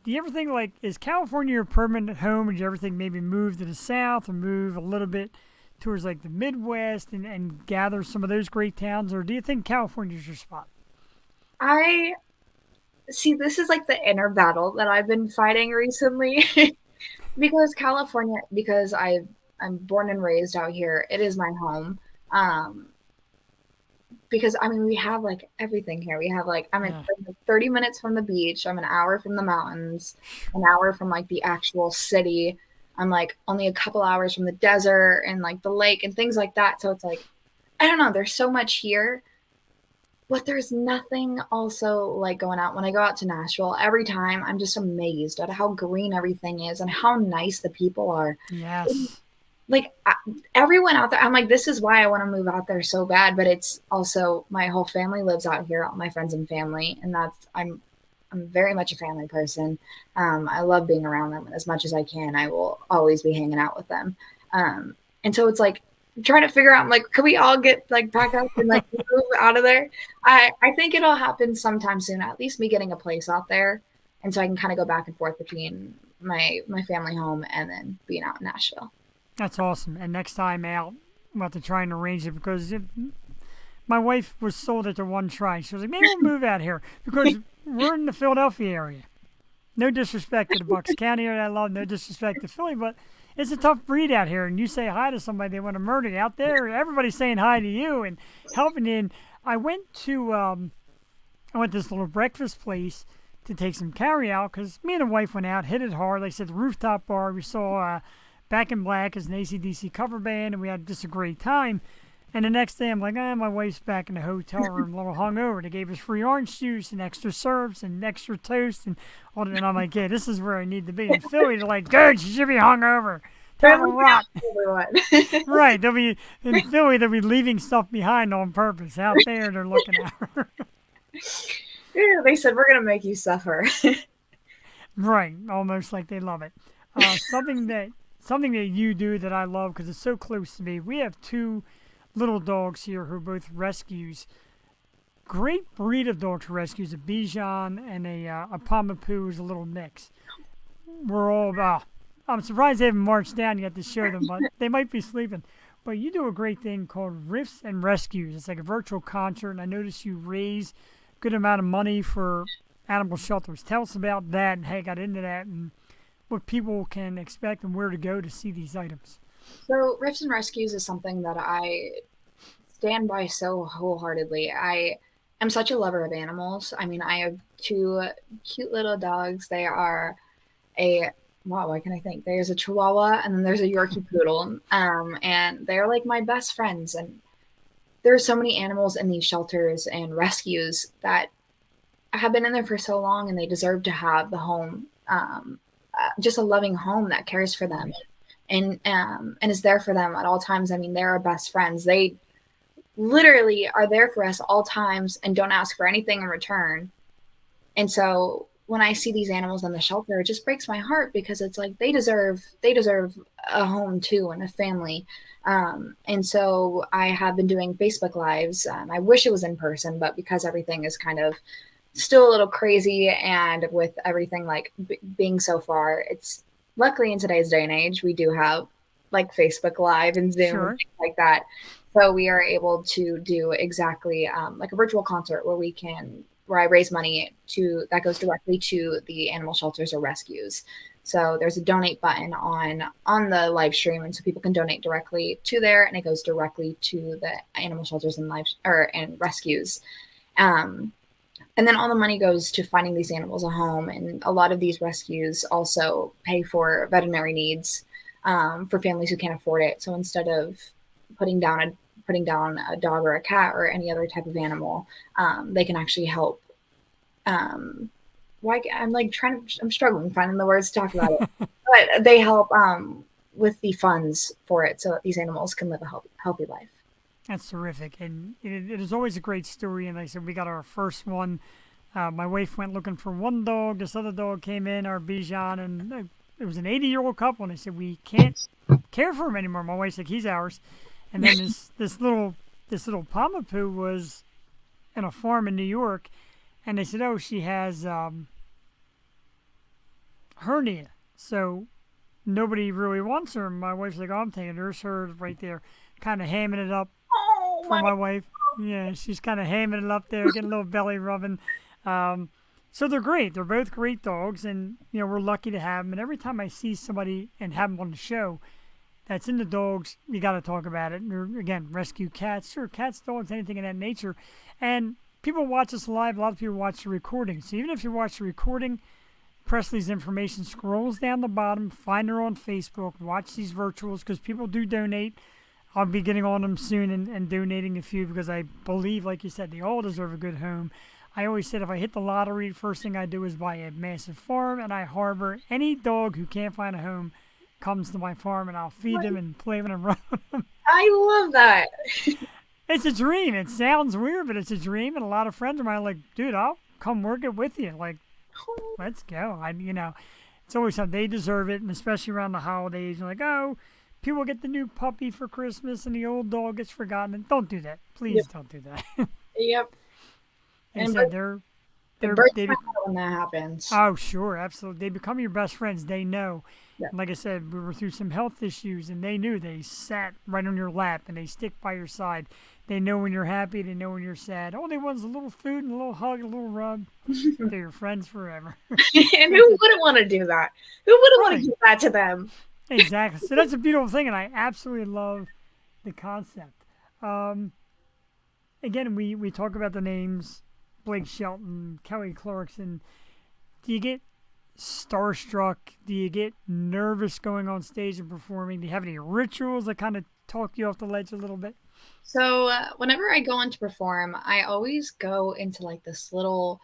A: Do you ever think, like, is California your permanent home, or do you ever think maybe move to the south or move a little bit towards, like, the Midwest and gather some of those great towns, or do you think California's your spot?
C: I see this is like the inner battle that I've been fighting recently because California, because I'm born and raised out here, it is my home. because I mean we have like everything here. We have like
A: Yeah.
C: I'm like 30 minutes from the beach. I'm an hour from the mountains, an hour from like the actual city. I'm like only a couple hours from the desert and like the lake and things like that. So it's like I don't know. There's so much here, but there's nothing also like going out. When I go out to Nashville, every time I'm just amazed at how green everything is and how nice the people are.
A: Yes.
C: Like everyone out there, I'm like, this is why I want to move out there so bad. But it's also my whole family lives out here, all my friends and family, and I'm very much a family person. I love being around them as much as I can. I will always be hanging out with them. And so it's like trying to figure out like, could we all get like back up and like move out of there? I think it'll happen sometime soon. At least me getting a place out there, and so I can kind of go back and forth between my family home and then being out in Nashville.
A: That's awesome. And next time out, we'll have to try and arrange it because my wife was sold it to one try. She was like, maybe we'll move out here because we're in the Philadelphia area. No disrespect to the Bucks County area I love, no disrespect to Philly, but it's a tough breed out here. And you say hi to somebody, they want to murder you. Out there, everybody's saying hi to you and helping you. And I went to this little breakfast place to take some carry out because me and the wife went out, hit it hard. Like I said, the rooftop bar. We saw Back in Black as an AC/DC cover band, and we had just a great time. And the next day, I'm like, my wife's back in the hotel room, a little hungover. They gave us free orange juice and extra serves and extra toast and all that. And I'm like, yeah, this is where I need to be. In Philly, they're like, dude, you should be hungover. Tell them rock. Right. They'll be in Philly. They'll be leaving stuff behind on purpose. Out there, they're looking at her.
C: Yeah, they said we're gonna make you suffer.
A: Right. Almost like they love it. Something that you do that I love because it's so close to me. We have two little dogs here who are both rescues. Great breed of dogs for rescues, a Bichon and a Pomapoo is a little mix. We're all, I'm surprised they haven't marched down yet to show them, but they might be sleeping. But you do a great thing called Riffs and Rescues. It's like a virtual concert, and I noticed you raise a good amount of money for animal shelters. Tell us about that and how you got into that and what people can expect and where to go to see these items.
C: So, Riffs and Rescues is something that I stand by so wholeheartedly. I am such a lover of animals. I mean, I have two cute little dogs. They are wow, why can I think? There's a Chihuahua and then there's a Yorkie Poodle. And they're like my best friends. And there are so many animals in these shelters and rescues that have been in there for so long and they deserve to have the home, just a loving home that cares for them and is there for them at all times. I mean, they're our best friends. They literally are there for us all times and don't ask for anything in return. And so when I see these animals in the shelter, it just breaks my heart because it's like they deserve a home too and a family. And so I have been doing Facebook Lives. I wish it was in person, but because everything is kind of still a little crazy and with everything like being so far, it's luckily in today's day and age, we do have like Facebook Live and Zoom
A: Sure.
C: and things like that. So we are able to do exactly like a virtual concert where I raise money that goes directly to the animal shelters or rescues. So there's a donate button on the live stream, and so people can donate directly to there, and it goes directly to the animal shelters and rescues. And then all the money goes to finding these animals a home, and a lot of these rescues also pay for veterinary needs for families who can't afford it. So instead of putting down a dog or a cat or any other type of animal, they can actually help. I'm struggling finding the words to talk about it, but they help with the funds for it so that these animals can live a healthy life.
A: That's terrific. And it is always a great story. And like I said, we got our first one. My wife went looking for one dog. This other dog came in, our Bichon, and it was an 80-year-old couple. And they said, we can't care for him anymore. My wife's like, he's ours. And then this little Pomapoo was in a farm in New York. And they said, oh, she has hernia. So nobody really wants her. And my wife's like, oh, I'm taking her. There's her right there, kind of hamming it up for my wife. Yeah, she's kind of hamming it up there, getting a little belly rubbing. So they're great. They're both great dogs, and we're lucky to have them. And every time I see somebody and have them on the show, that's in the dogs, you got to talk about it. Or, again, rescue cats, sure, cats, dogs, anything of that nature. And people watch us live. A lot of people watch the recording. So even if you watch the recording, Presley's information scrolls down the bottom. Find her on Facebook. Watch these virtuals because people do donate. I'll be getting on them soon and donating a few because I believe, like you said, they all deserve a good home. I always said if I hit the lottery, first thing I do is buy a massive farm, and I harbor any dog who can't find a home comes to my farm, and I'll feed them and play with them and run with them.
C: I love that.
A: It's a dream. It sounds weird, but it's a dream, and a lot of friends of mine are like, dude, I'll come work it with you. Like, let's go. It's always something. They deserve it, and especially around the holidays. You're like, oh, people get the new puppy for Christmas, and the old dog gets forgotten. And don't do that. Please don't do that.
C: Yep.
A: They
C: And
A: said
C: Birds find out when that happens.
A: oh, sure, absolutely. They become your best friends. They know.
C: Yeah.
A: And like I said, we were through some health issues, and they knew. They sat right on your lap, and they stick by your side. They know when you're happy. They know when you're sad. All they want is a little food and a little hug, a little rub. They're your friends forever.
C: And who wouldn't want to do that? Who wouldn't want to give that to them?
A: Exactly. So that's a beautiful thing, and I absolutely love the concept. Again, we talk about the names, Blake Shelton, Kelly Clarkson. Do you get starstruck? Do you get nervous going on stage and performing? Do you have any rituals that kind of talk you off the ledge a little bit?
C: So whenever I go on to perform, I always go into like this little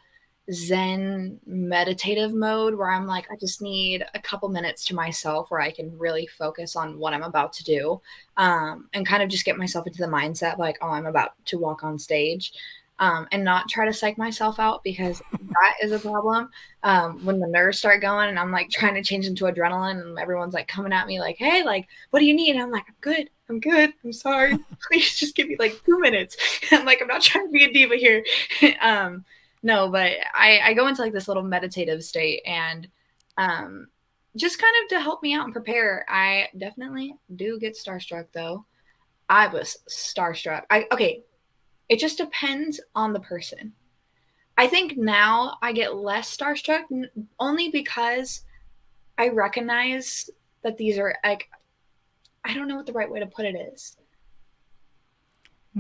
C: Zen meditative mode where I'm like, I just need a couple minutes to myself where I can really focus on what I'm about to do, and kind of just get myself into the mindset like, oh, I'm about to walk on stage, and not try to psych myself out because that is a problem. When the nerves start going and I'm like trying to change into adrenaline and everyone's like coming at me like, hey, like, what do you need? And I'm like, I'm good. I'm sorry. Please just give me like 2 minutes. I'm like, I'm not trying to be a diva here. No, but I go into like this little meditative state and just kind of to help me out and prepare. I definitely do get starstruck though. I was starstruck. Okay, it just depends on the person. I think now I get less starstruck only because I recognize that these are like, I don't know what the right way to put it is.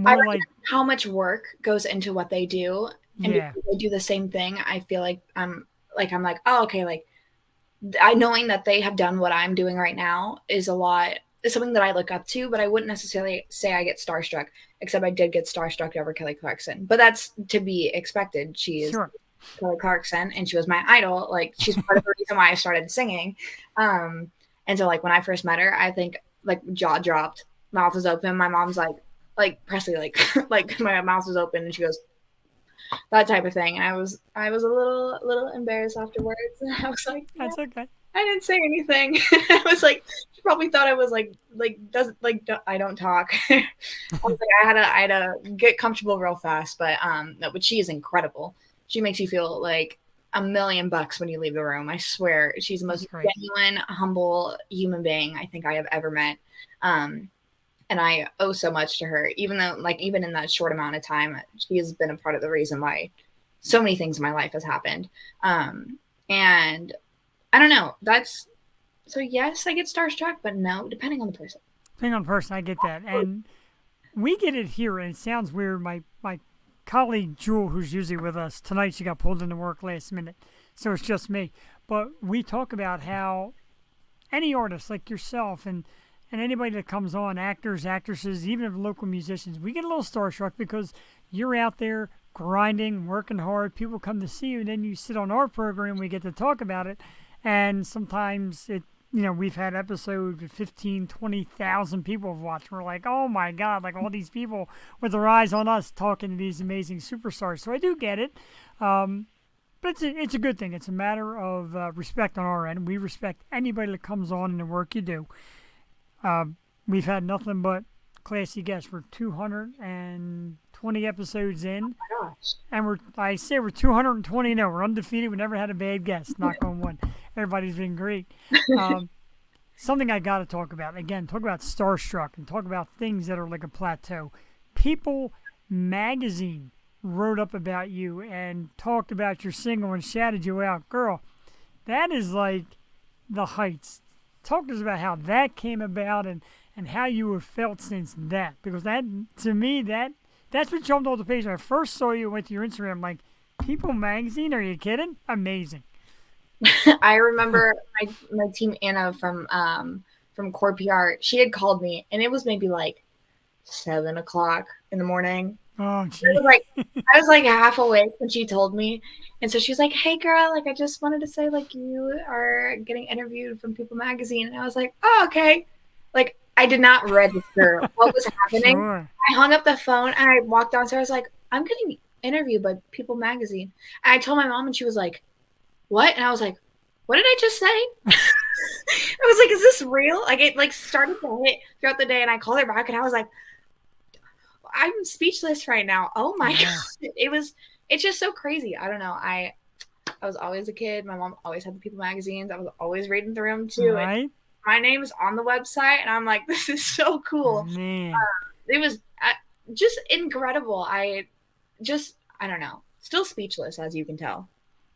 C: I recognize how much work goes into what they do. And because they do the same thing, I feel like I'm like, oh, okay, like knowing that they have done what I'm doing right now is something that I look up to, but I wouldn't necessarily say I get starstruck, except I did get starstruck over Kelly Clarkson. But that's to be expected. She is Kelly Clarkson, and she was my idol. Like, she's part of the reason why I started singing. And so, like, when I first met her, I think, like, jaw dropped, mouth was open. My mom's like, Presley, like my mouth was open, and she goes, that type of thing. And I was a little embarrassed afterwards. And I was like,
A: that's okay.
C: I didn't say anything. I was like, she probably thought I was I don't talk. I was like, I had to get comfortable real fast. But no, but she is incredible. She makes you feel like $1 million when you leave the room. I swear, she's the most genuine, humble human being I think I have ever met. And I owe so much to her, even though, like, even in that short amount of time, she has been a part of the reason why so many things in my life has happened. And I don't know. So yes, I get starstruck, but no, depending on the person.
A: Depending on the person, I get that. And we get it here, and it sounds weird. My colleague, Jewel, who's usually with us, tonight she got pulled into work last minute, so it's just me. But we talk about how any artist like yourself and anybody that comes on, actors, actresses, even if local musicians, we get a little starstruck because you're out there grinding, working hard. People come to see you, and then you sit on our program. We get to talk about it, and sometimes we've had episodes with 15, 20,000 people have watched. We're like, oh my God, like all these people with their eyes on us talking to these amazing superstars. So I do get it, but it's a good thing. It's a matter of respect on our end. We respect anybody that comes on and the work you do. We've had nothing but classy guests. We're 220 episodes in.
C: Oh my gosh.
A: And we're 220 now. We're undefeated. We never had a bad guest. Knock on wood. Everybody's been great. Something I got to talk about. Again, talk about starstruck and talk about things that are like a plateau. People magazine wrote up about you and talked about your single and shouted you out. Girl, that is like the heights. talk to us about how that came about and how you have felt since that. Because that, to me, that's what jumped off the page. When I first saw you and went to your Instagram, I'm like, People Magazine? Are you kidding? Amazing.
C: I remember my team Anna from Core PR. She had called me, and it was maybe like 7:00 in the morning.
A: Oh, gee.
C: I was like half awake when she told me, and so she was like, "Hey, girl, like I just wanted to say like you are getting interviewed from People Magazine," and I was like, "Oh, okay." Like I did not register what was happening.
A: Sure.
C: I hung up the phone and I walked downstairs. Like I'm getting interviewed by People Magazine, and I told my mom, and she was like, "What?" And I was like, "What did I just say?" I was like, "Is this real?" Like it like started to hit throughout the day, and I called her back, and I was like, I'm speechless right now. Oh my God. It's just so crazy. I don't know. I was always a kid. My mom always had the People magazines. I was always reading through them too.
A: Right?
C: And my name is on the website, and I'm like, this is so cool.
A: Man.
C: It was just incredible. I don't know. Still speechless, as you can tell.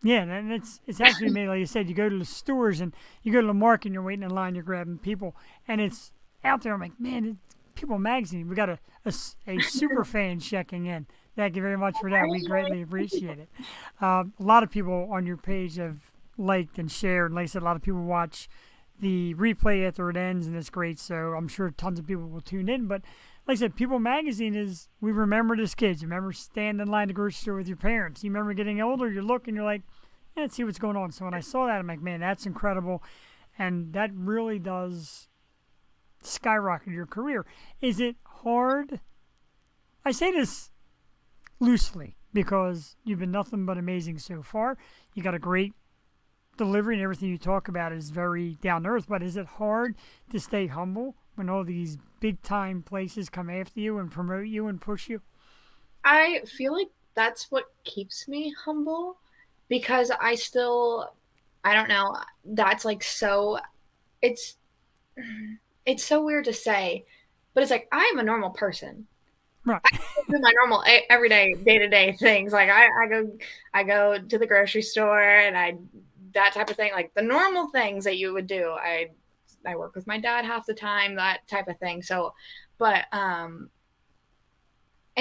A: Yeah, and it's actually made, like you said, you go to the stores and you go to the market and you're waiting in line, you're grabbing People, and it's out there. I'm like, man, it's People Magazine. We got a super fan checking in. Thank you very much for that. We greatly appreciate it. A lot of people on your page have liked and shared. And like I said, a lot of people watch the replay after it ends, and it's great. So I'm sure tons of people will tune in. But like I said, People Magazine is, we remember it as kids. You remember standing in line at the grocery store with your parents. You remember getting older, you look and you're like, yeah, let's see what's going on. So when I saw that, I'm like, man, that's incredible. And that really does skyrocket your career. Is it hard? I say this loosely because you've been nothing but amazing so far. You got a great delivery, and everything you talk about is very down to earth. But is it hard to stay humble when all these big time places come after you and promote you and push you?
C: I feel like that's what keeps me humble, because I don't know, that's like so, it's so weird to say, but it's like I'm a normal person.
A: Right.
C: I do my normal everyday day-to-day things. Like I go to the grocery store and that type of thing, like the normal things that you would do. I work with my dad half the time, that type of thing. So, but and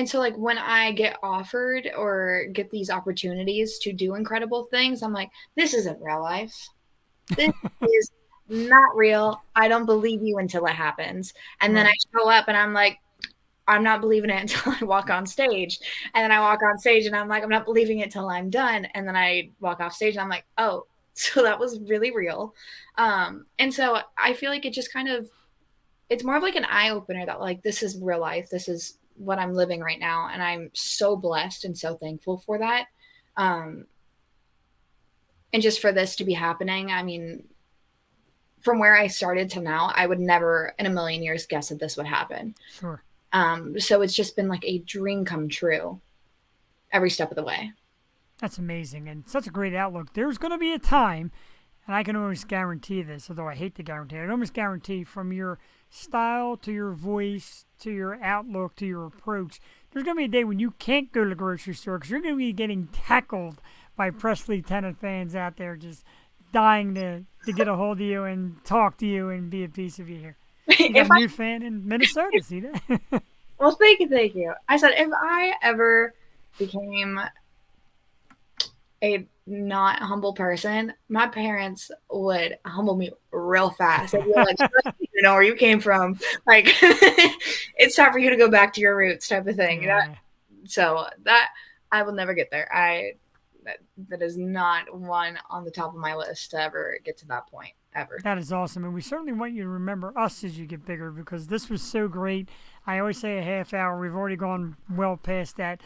C: so like when I get offered or get these opportunities to do incredible things, I'm like, this isn't real life. This is not real. I don't believe you until it happens. And then I show up and I'm like, I'm not believing it until I walk on stage. And then I walk on stage and I'm like, I'm not believing it till I'm done. And then I walk off stage and I'm like, oh, so that was really real. And so I feel like it just kind of, it's more of like an eye opener that like, this is real life. This is what I'm living right now. And I'm so blessed and so thankful for that. And just for this to be happening, I mean, from where I started to now, I would never in a million years guess that this would happen.
A: Sure.
C: So it's just been like a dream come true every step of the way.
A: That's amazing and such a great outlook. There's going to be a time, and I can almost guarantee this, although I hate to guarantee it, I can almost guarantee from your style to your voice to your outlook to your approach, there's going to be a day when you can't go to the grocery store because you're going to be getting tackled by Presley Tennant fans out there just dying to get a hold of you and talk to you and be a piece of you here. You got a new fan in Minnesota, see that?
C: Well, thank you. I said, if I ever became a not humble person, my parents would humble me real fast. They'd be like, you know where you came from. Like, it's time for you to go back to your roots type of thing.
A: Yeah.
C: So I will never get there. That is not one on the top of my list to ever get to that point, ever.
A: That is awesome. And we certainly want you to remember us as you get bigger because this was so great. I always say a half hour. We've already gone well past that.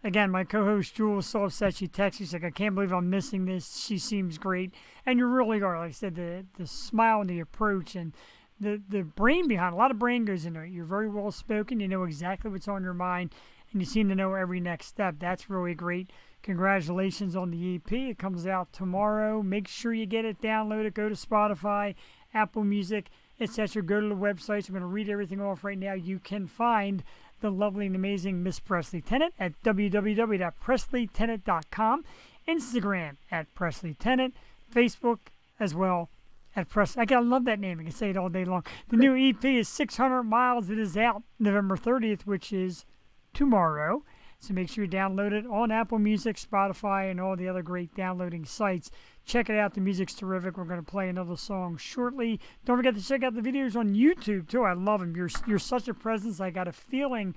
A: Again, my co-host Jewel was so upset. She texted. She's like, I can't believe I'm missing this. She seems great. And you really are. Like I said, the smile and the approach and the brain behind it. A lot of brain goes into it. You're very well spoken. You know exactly what's on your mind. And you seem to know every next step. That's really great. Congratulations on the EP. It comes out tomorrow. Make sure you get it downloaded. Go to Spotify, Apple Music, etc. Go to the websites. I'm going to read everything off right now. You can find the lovely and amazing Miss Presley Tennant at www.presleytennant.com, Instagram at Presley Tennant, Facebook as well at Presley. I love that name. I can say it all day long. The new EP is 600 Miles. It is out November 30th, which is tomorrow. So make sure you download it on Apple Music, Spotify, and all the other great downloading sites. Check it out. The music's terrific. We're going to play another song shortly. Don't forget to check out the videos on YouTube, too. I love them. You're such a presence. I got a feeling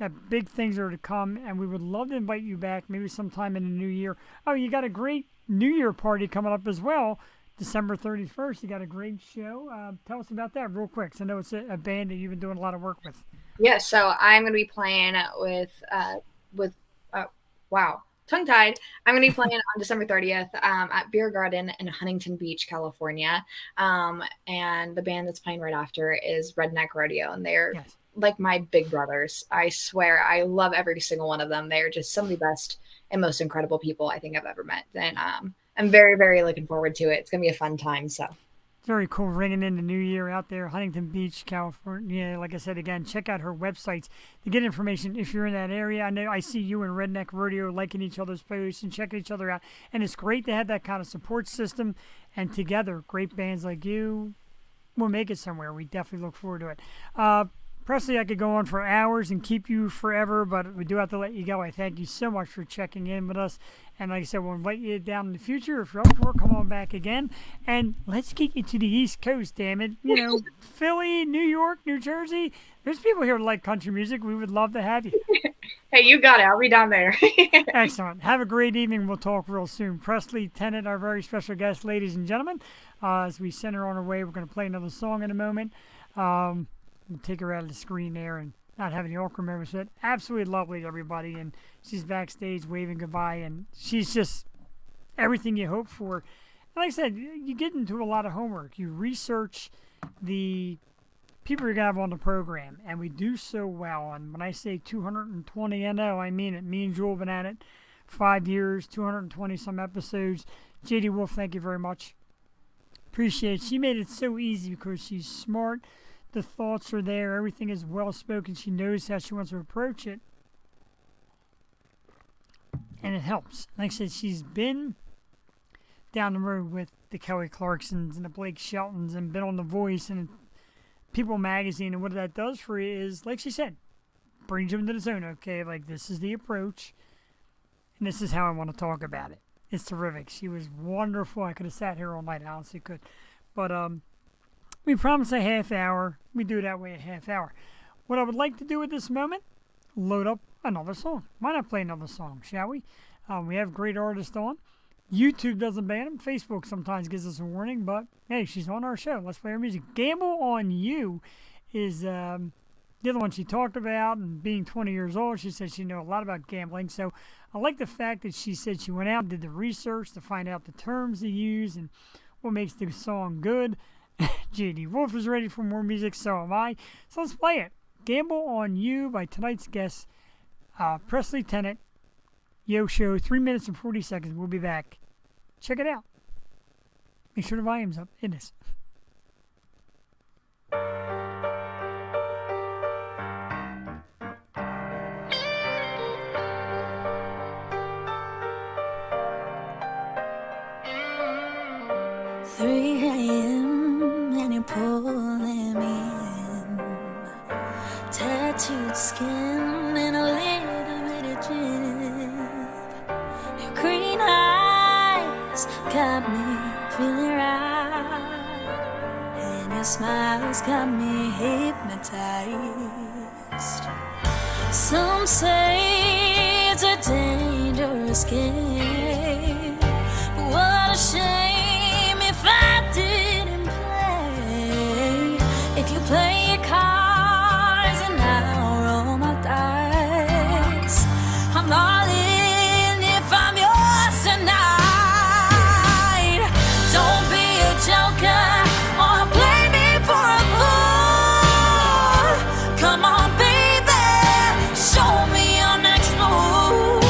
A: that big things are to come, and we would love to invite you back maybe sometime in the new year. Oh, you got a great New Year party coming up as well, December 31st. You got a great show. Tell us about that real quick, 'cause I know it's a band that you've been doing a lot of work with.
C: Yeah, so I'm going to be playing with wow, tongue-tied. I'm going to be playing on December 30th at Beer Garden in Huntington Beach, California. And the band that's playing right after is Redneck Rodeo, and they're like my big brothers. I swear, I love every single one of them. They're just some of the best and most incredible people I think I've ever met. And I'm very, very looking forward to it. It's going to be a fun time, so.
A: Very cool, ringing in the new year out there, Huntington Beach, California. Like I said, again, check out her websites to get information if you're in that area. I know I see you and Redneck Rodeo liking each other's posts and checking each other out. And it's great to have that kind of support system. And together, great bands like you will make it somewhere. We definitely look forward to it. Presley, I could go on for hours and keep you forever, but we do have to let you go. I thank you so much for checking in with us. And like I said, we'll invite you down in the future. If you're up for it, come on back again. And let's get you to the East Coast, damn it. You know, Philly, New York, New Jersey. There's people here who like country music. We would love to have you.
C: Hey, you got it. I'll be down there.
A: Excellent. Have a great evening. We'll talk real soon. Presley Tennant, our very special guest, ladies and gentlemen. As we send her on her way, we're going to play another song in a moment. We'll take her out of the screen there and not have any awkward moments. But absolutely lovely, everybody. And she's backstage waving goodbye. And she's just everything you hope for. And like I said, you get into a lot of homework. You research the people you're going to have on the program. And we do so well. And when I say 220 NO, I mean it. Me and Jewel have been at it 5 years, 220 some episodes. JD Wolf, thank you very much. Appreciate it. She made it so easy because she's smart. The thoughts are there. Everything is well spoken. She knows how she wants to approach it. And it helps. Like I said, she's been down the road with the Kelly Clarksons and the Blake Sheltons and been on The Voice and People Magazine. And what that does for you is, like she said, brings them into the zone. Okay, like this is the approach. And this is how I want to talk about it. It's terrific. She was wonderful. I could have sat here all night. I honestly could. But, we promise a half hour. We do that way a half hour. What I would like to do at this moment, load up another song. Why not play another song, shall we? We have great artists on. YouTube doesn't ban them. Facebook sometimes gives us a warning, but hey, she's on our show. Let's play her music. Gamble on You is the other one she talked about, and being 20 years old, she said she knows a lot about gambling. So I like the fact that she said she went out and did the research to find out the terms to use and what makes the song good. JD Wolf is ready for more music, so am I. So let's play it. Gamble on You by tonight's guest, Presley Tennant. Yo Show, 3 minutes and 40 seconds. We'll be back. Check it out. Make sure the volume's up. It is.
B: Pulling me in, tattooed skin and a little bit of gin. Your green eyes got me feeling right, and your smile's got me hypnotized. Some say it's a dangerous game, but what a shame if I didn't play. If you play your cards and I'll roll my dice, I'm all in if I'm yours tonight. Don't be a joker or play me for a fool. Come on, baby, show me your next move.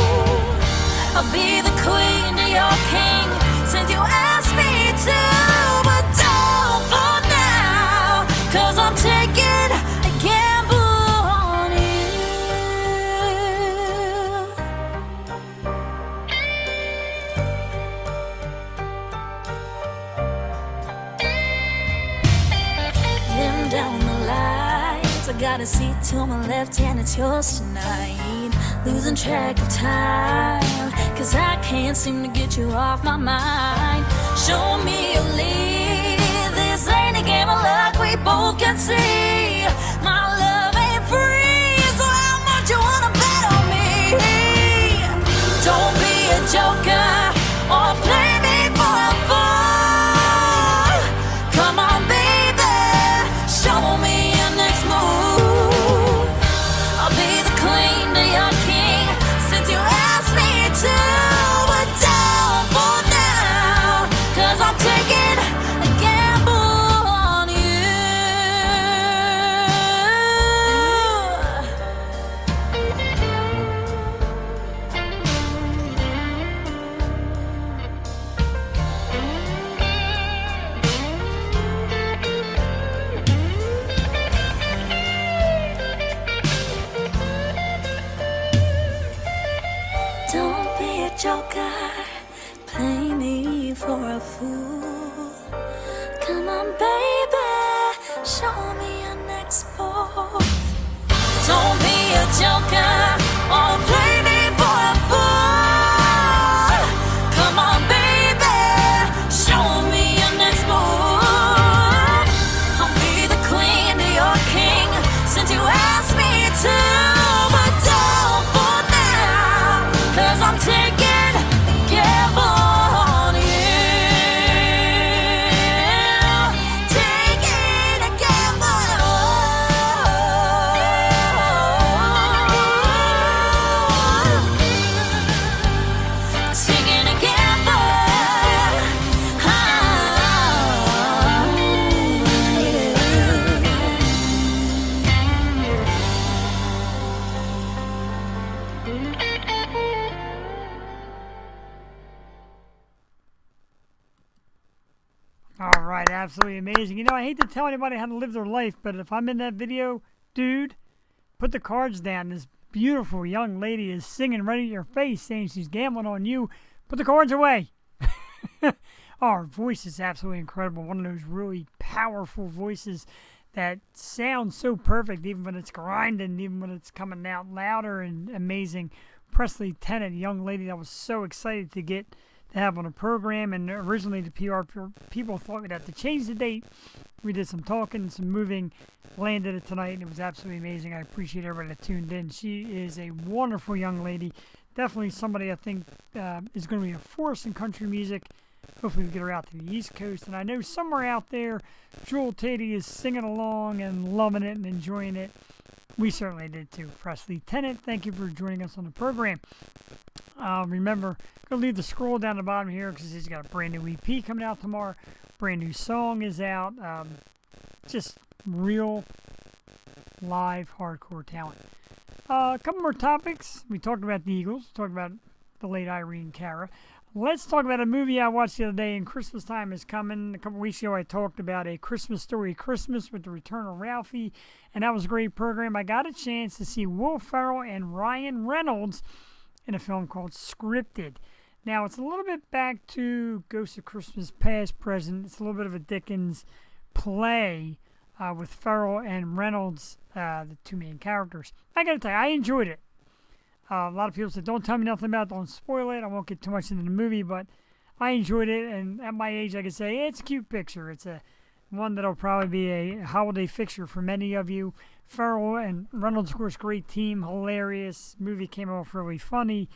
B: I'll be the queen to your king since you ever got a seat to my left and it's yours tonight. Losing track of time, 'cause I can't seem to get you off my mind. Show me your lead, this ain't a game of luck, we both can see. My love ain't free, so how much you wanna bet on me? Don't be a joker or play me for a fool. Come on, baby, show me your next move. I'll be the queen to your king, since you asked me to. But don't fall down, 'cause I'm taking a gamble on you. Don't be a joker, play me for a fool. Come on, baby, show me your next move. Don't be a joker or play me for a fool. Come on, baby, show me your next move. I'll be the queen to your king, since you asked me to. But don't fall down, 'cause I'm taking a gamble on you. Taking a gamble. Taking a gamble.
A: All right, absolutely amazing. You know, I hate to tell anybody how to live their life, but if I'm in that video, dude, put the cards down. This beautiful young lady is singing right in your face, saying she's gambling on you. Put the cards away. Oh, her voice is absolutely incredible. One of those really powerful voices that sounds so perfect, even when it's grinding, even when it's coming out louder and amazing. Presley Tennant, a young lady that was so excited to get to have on a program, and originally the PR people thought we'd have to change the date. We did some talking, some moving, landed it tonight, and it was absolutely amazing. I appreciate everybody that tuned in. She is a wonderful young lady. Definitely somebody I think is going to be a force in country music. Hopefully we get her out to the East Coast. And I know somewhere out there, Jewel Tatey is singing along and loving it and enjoying it. We certainly did too. Presley Tennant, thank you for joining us on the program. Remember, go leave the scroll down the bottom here because he's got a brand new EP coming out tomorrow. Brand new song is out. Just real live hardcore talent. A couple more topics. We talked about the Eagles. Talked about the late Irene Cara. Let's talk about a movie I watched the other day, and Christmas time is coming. A couple weeks ago, I talked about A Christmas Story Christmas with the return of Ralphie, and that was a great program. I got a chance to see Will Ferrell and Ryan Reynolds in a film called Scripted. Now, it's a little bit back to Ghost of Christmas Past, Present. It's a little bit of a Dickens play with Ferrell and Reynolds, the two main characters. I got to tell you, I enjoyed it. A lot of people said, don't tell me nothing about it, don't spoil it. I won't get too much into the movie, but I enjoyed it. And at my age, I can say it's a cute picture. It's one that'll probably be a holiday fixture for many of you. Ferrell and Reynolds, of course, great team, hilarious. Movie came off really funny.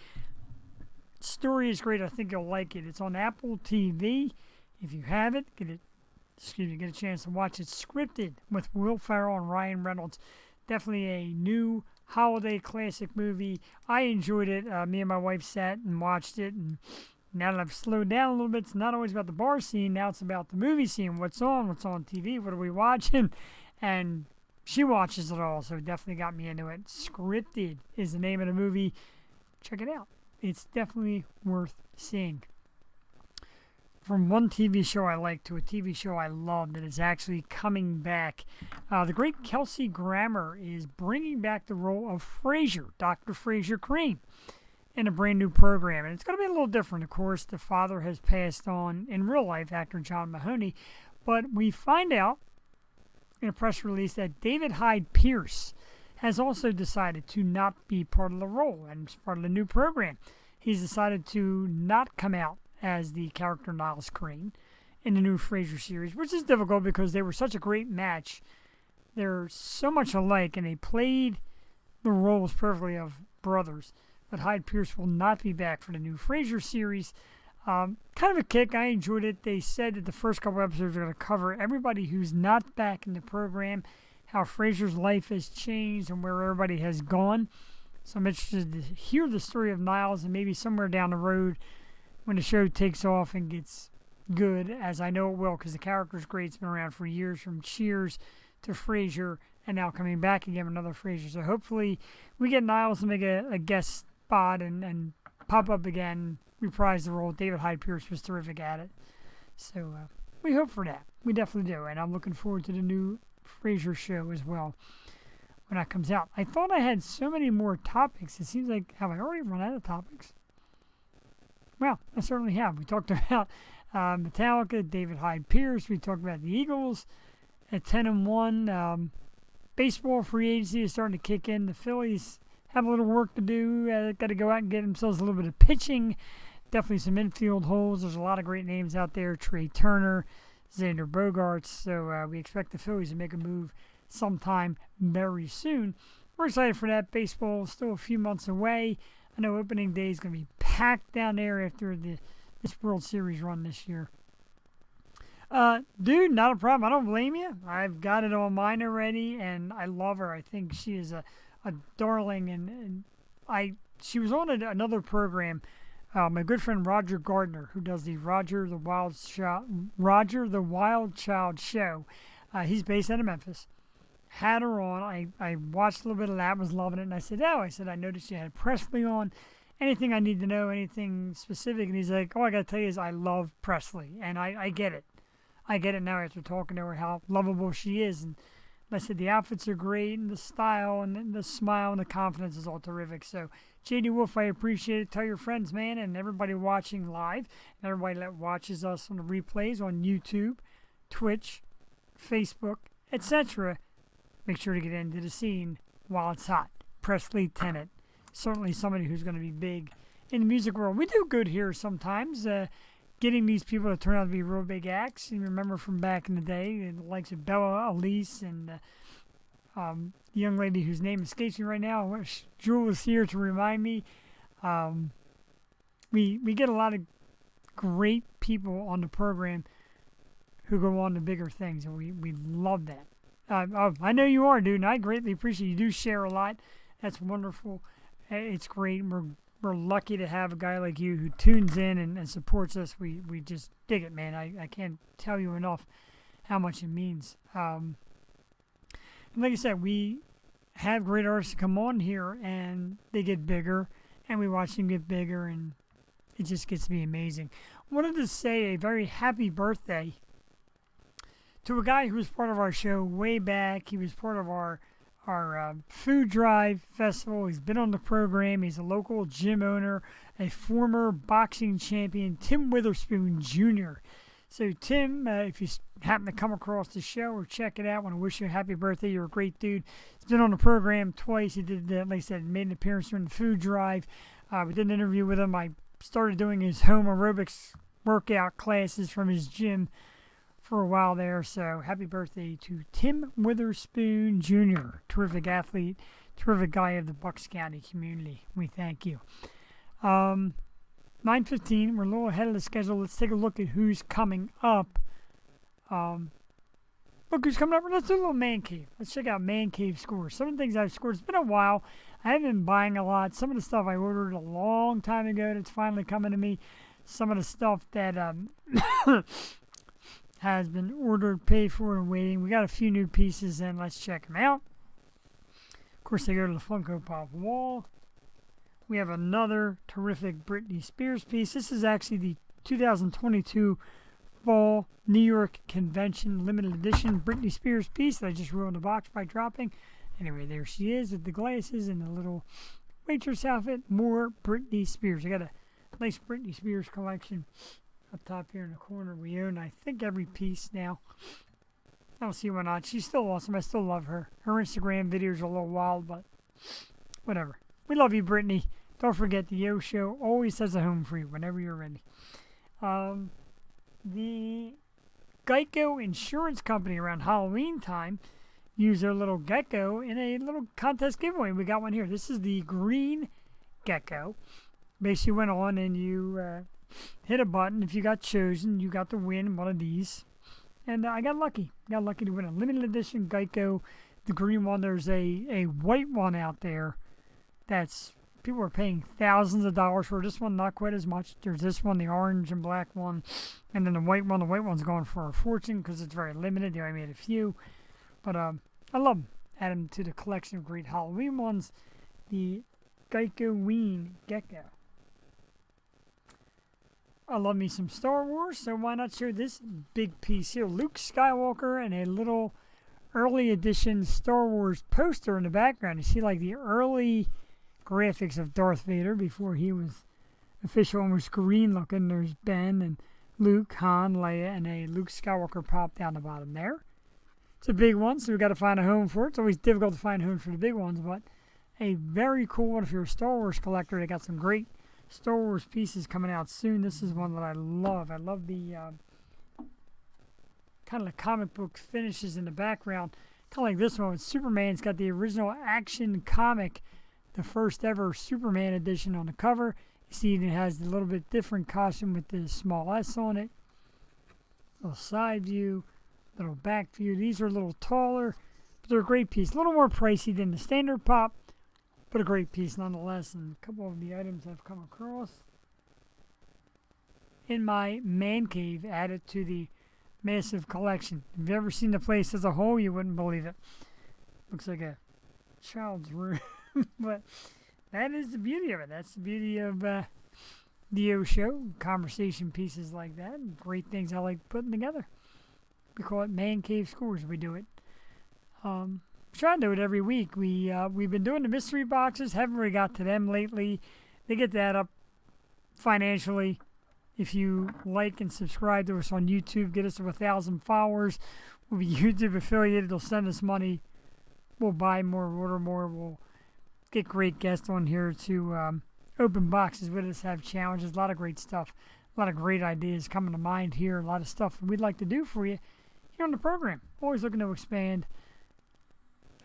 A: Story is great. I think you'll like it. It's on Apple TV. If you have it, get a chance to watch it. Scripted with Will Ferrell and Ryan Reynolds. Definitely a new holiday classic movie. I enjoyed it. Me and my wife sat and watched it, and now that I've slowed down a little bit, it's not always about the bar scene. Now it's about the movie scene. What's on TV, what are we watching? And she watches it all, so it definitely got me into it. Scripted is the name of the movie. Check it out. It's definitely worth seeing. From one TV show I like to a TV show I love that is actually coming back. The great Kelsey Grammer is bringing back the role of Frasier, Dr. Frasier Crane, in a brand new program. And it's going to be a little different, of course. The father has passed on in real life, actor John Mahoney. But we find out in a press release that David Hyde Pierce has also decided to not be part of the role and is part of the new program. He's decided to not come out as the character Niles Crane in the new Frasier series, which is difficult because they were such a great match. They're so much alike, and they played the roles perfectly of brothers. But Hyde Pierce will not be back for the new Frasier series. Kind of a kick. I enjoyed it. They said that the first couple episodes are going to cover everybody who's not back in the program, how Frasier's life has changed, and where everybody has gone. So I'm interested to hear the story of Niles, and maybe somewhere down the road when the show takes off and gets good, as I know it will, because the character's great. It's been around for years, from Cheers to Frasier, and now coming back again with another Frasier. So hopefully we get Niles to make a guest spot and pop up again, reprise the role. David Hyde Pierce was terrific at it. So we hope for that. We definitely do. And I'm looking forward to the new Frasier show as well when that comes out. I thought I had so many more topics. It seems like, have I already run out of topics? Well, I certainly have. We talked about Metallica, David Hyde Pierce. We talked about the Eagles at 10-1. Baseball free agency is starting to kick in. The Phillies have a little work to do. Got to go out and get themselves a little bit of pitching. Definitely some infield holes. There's a lot of great names out there. Trey Turner, Xander Bogaerts. So we expect the Phillies to make a move sometime very soon. We're excited for that. Baseball is still a few months away. I know opening day is going to be packed down there after this World Series run this year. Dude, not a problem. I don't blame you. I've got it on mine already, and I love her. I think she is a darling, and she was on another program. My good friend Roger Gardner, who does the Roger the Wild Child show. He's based out of Memphis. Had her on. I watched a little bit of that, was loving it, and I said, I noticed you had Presley on. Anything I need to know, anything specific? And he's like, all I got to tell you is I love Presley, and I get it. I get it now after talking to her, how lovable she is. And I said the outfits are great, and the style, and the smile, and the confidence is all terrific. So, J.D. Wolf, I appreciate it. Tell your friends, man, and everybody watching live, and everybody that watches us on the replays on YouTube, Twitch, Facebook, etc. Make sure to get into the scene while it's hot. Presley Tennant, certainly somebody who's going to be big in the music world. We do good here sometimes, getting these people to turn out to be real big acts. You remember from back in the day, the likes of Bella Elise and the young lady whose name escapes me right now. I wish Jewel was here to remind me. We get a lot of great people on the program who go on to bigger things, and we love that. I know you are, dude, and I greatly appreciate you. Do share a lot. That's wonderful. It's great. We're lucky to have a guy like you who tunes in and supports us. We just dig it, man. I can't tell you enough how much it means. And like I said, we have great artists come on here, and they get bigger, and we watch them get bigger, and it just gets to be amazing. I wanted to say a very happy birthday to a guy who was part of our show way back. He was part of our food drive festival. He's been on the program. He's a local gym owner, a former boxing champion, Tim Witherspoon Jr. So Tim, if you happen to come across the show or check it out, I want to wish you a happy birthday. You're a great dude. He's been on the program twice. He did, like I said, made an appearance during the food drive. We did an interview with him. I started doing his home aerobics workout classes from his gym for a while there. So happy birthday to Tim Witherspoon Jr., terrific athlete, terrific guy of the Bucks County community. We thank you. 9:15, we're a little ahead of the schedule. Let's take a look at who's coming up. Look who's coming up. Let's do a little Man Cave. Let's check out Man Cave scores. Some of the things I've scored. It's been a while. I haven't been buying a lot. Some of the stuff I ordered a long time ago that's finally coming to me. Some of the stuff that has been ordered, paid for, and waiting. We got a few new pieces in. Let's check them out. Of course, they go to the Funko Pop wall. We have another terrific Britney Spears piece. This is actually the 2022 Fall New York Convention Limited Edition Britney Spears piece that I just ruined the box by dropping. Anyway, there she is with the glasses and the little waitress outfit. More Britney Spears. I got a nice Britney Spears collection up top here in the corner. We own, I think, every piece now. I don't see why not. She's still awesome. I still love her. Her Instagram videos are a little wild, but whatever. We love you, Brittany. Don't forget the Yo Show always has a home for you whenever you're ready. The Geico Insurance Company around Halloween time used their little gecko in a little contest giveaway. We got one here. This is the green gecko. Basically went on and you hit a button. If you got chosen, you got to win one of these. And I got lucky. Got lucky to win a limited edition Geico. The green one, there's a white one out there that's, people are paying thousands of dollars for. This one, not quite as much. There's this one, the orange and black one. And then the white one. The white one's going for a fortune because it's very limited. They only made a few. But I love them. Add them to the collection of great Halloween ones. The Geico Ween Gecko. I love me some Star Wars, so why not show this big piece here? Luke Skywalker and a little early edition Star Wars poster in the background. You see like the early graphics of Darth Vader before he was official, almost green looking. There's Ben and Luke, Han, Leia, and a Luke Skywalker pop down the bottom there. It's a big one, so we've got to find a home for it. It's always difficult to find a home for the big ones, but a very cool one if you're a Star Wars collector. They got some great Star Wars pieces coming out soon. This is one that I love. I love the kind of the comic book finishes in the background. Kind of like this one with Superman. It's got the original action comic, the first ever Superman edition on the cover. You see it has a little bit different costume with the small S on it. Little side view, little back view. These are a little taller, but they're a great piece. A little more pricey than the standard pop, but a great piece nonetheless. And a couple of the items I've come across in my man cave added to the massive collection. If you've ever seen the place as a whole, you wouldn't believe it. Looks like a child's room. But that is the beauty of it. That's the beauty of the O Show. Conversation pieces like that. And great things I like putting together. We call it Man Cave Scores. We do it. Try to do it every week. We've been doing the mystery boxes. Haven't really got to them lately. They get that up financially. If you like and subscribe to us on YouTube, get us to 1,000 followers. We'll be YouTube affiliated. They'll send us money. We'll buy more, order more. We'll get great guests on here to open boxes with us, have challenges. A lot of great stuff. A lot of great ideas coming to mind here. A lot of stuff we'd like to do for you here on the program. Always looking to expand.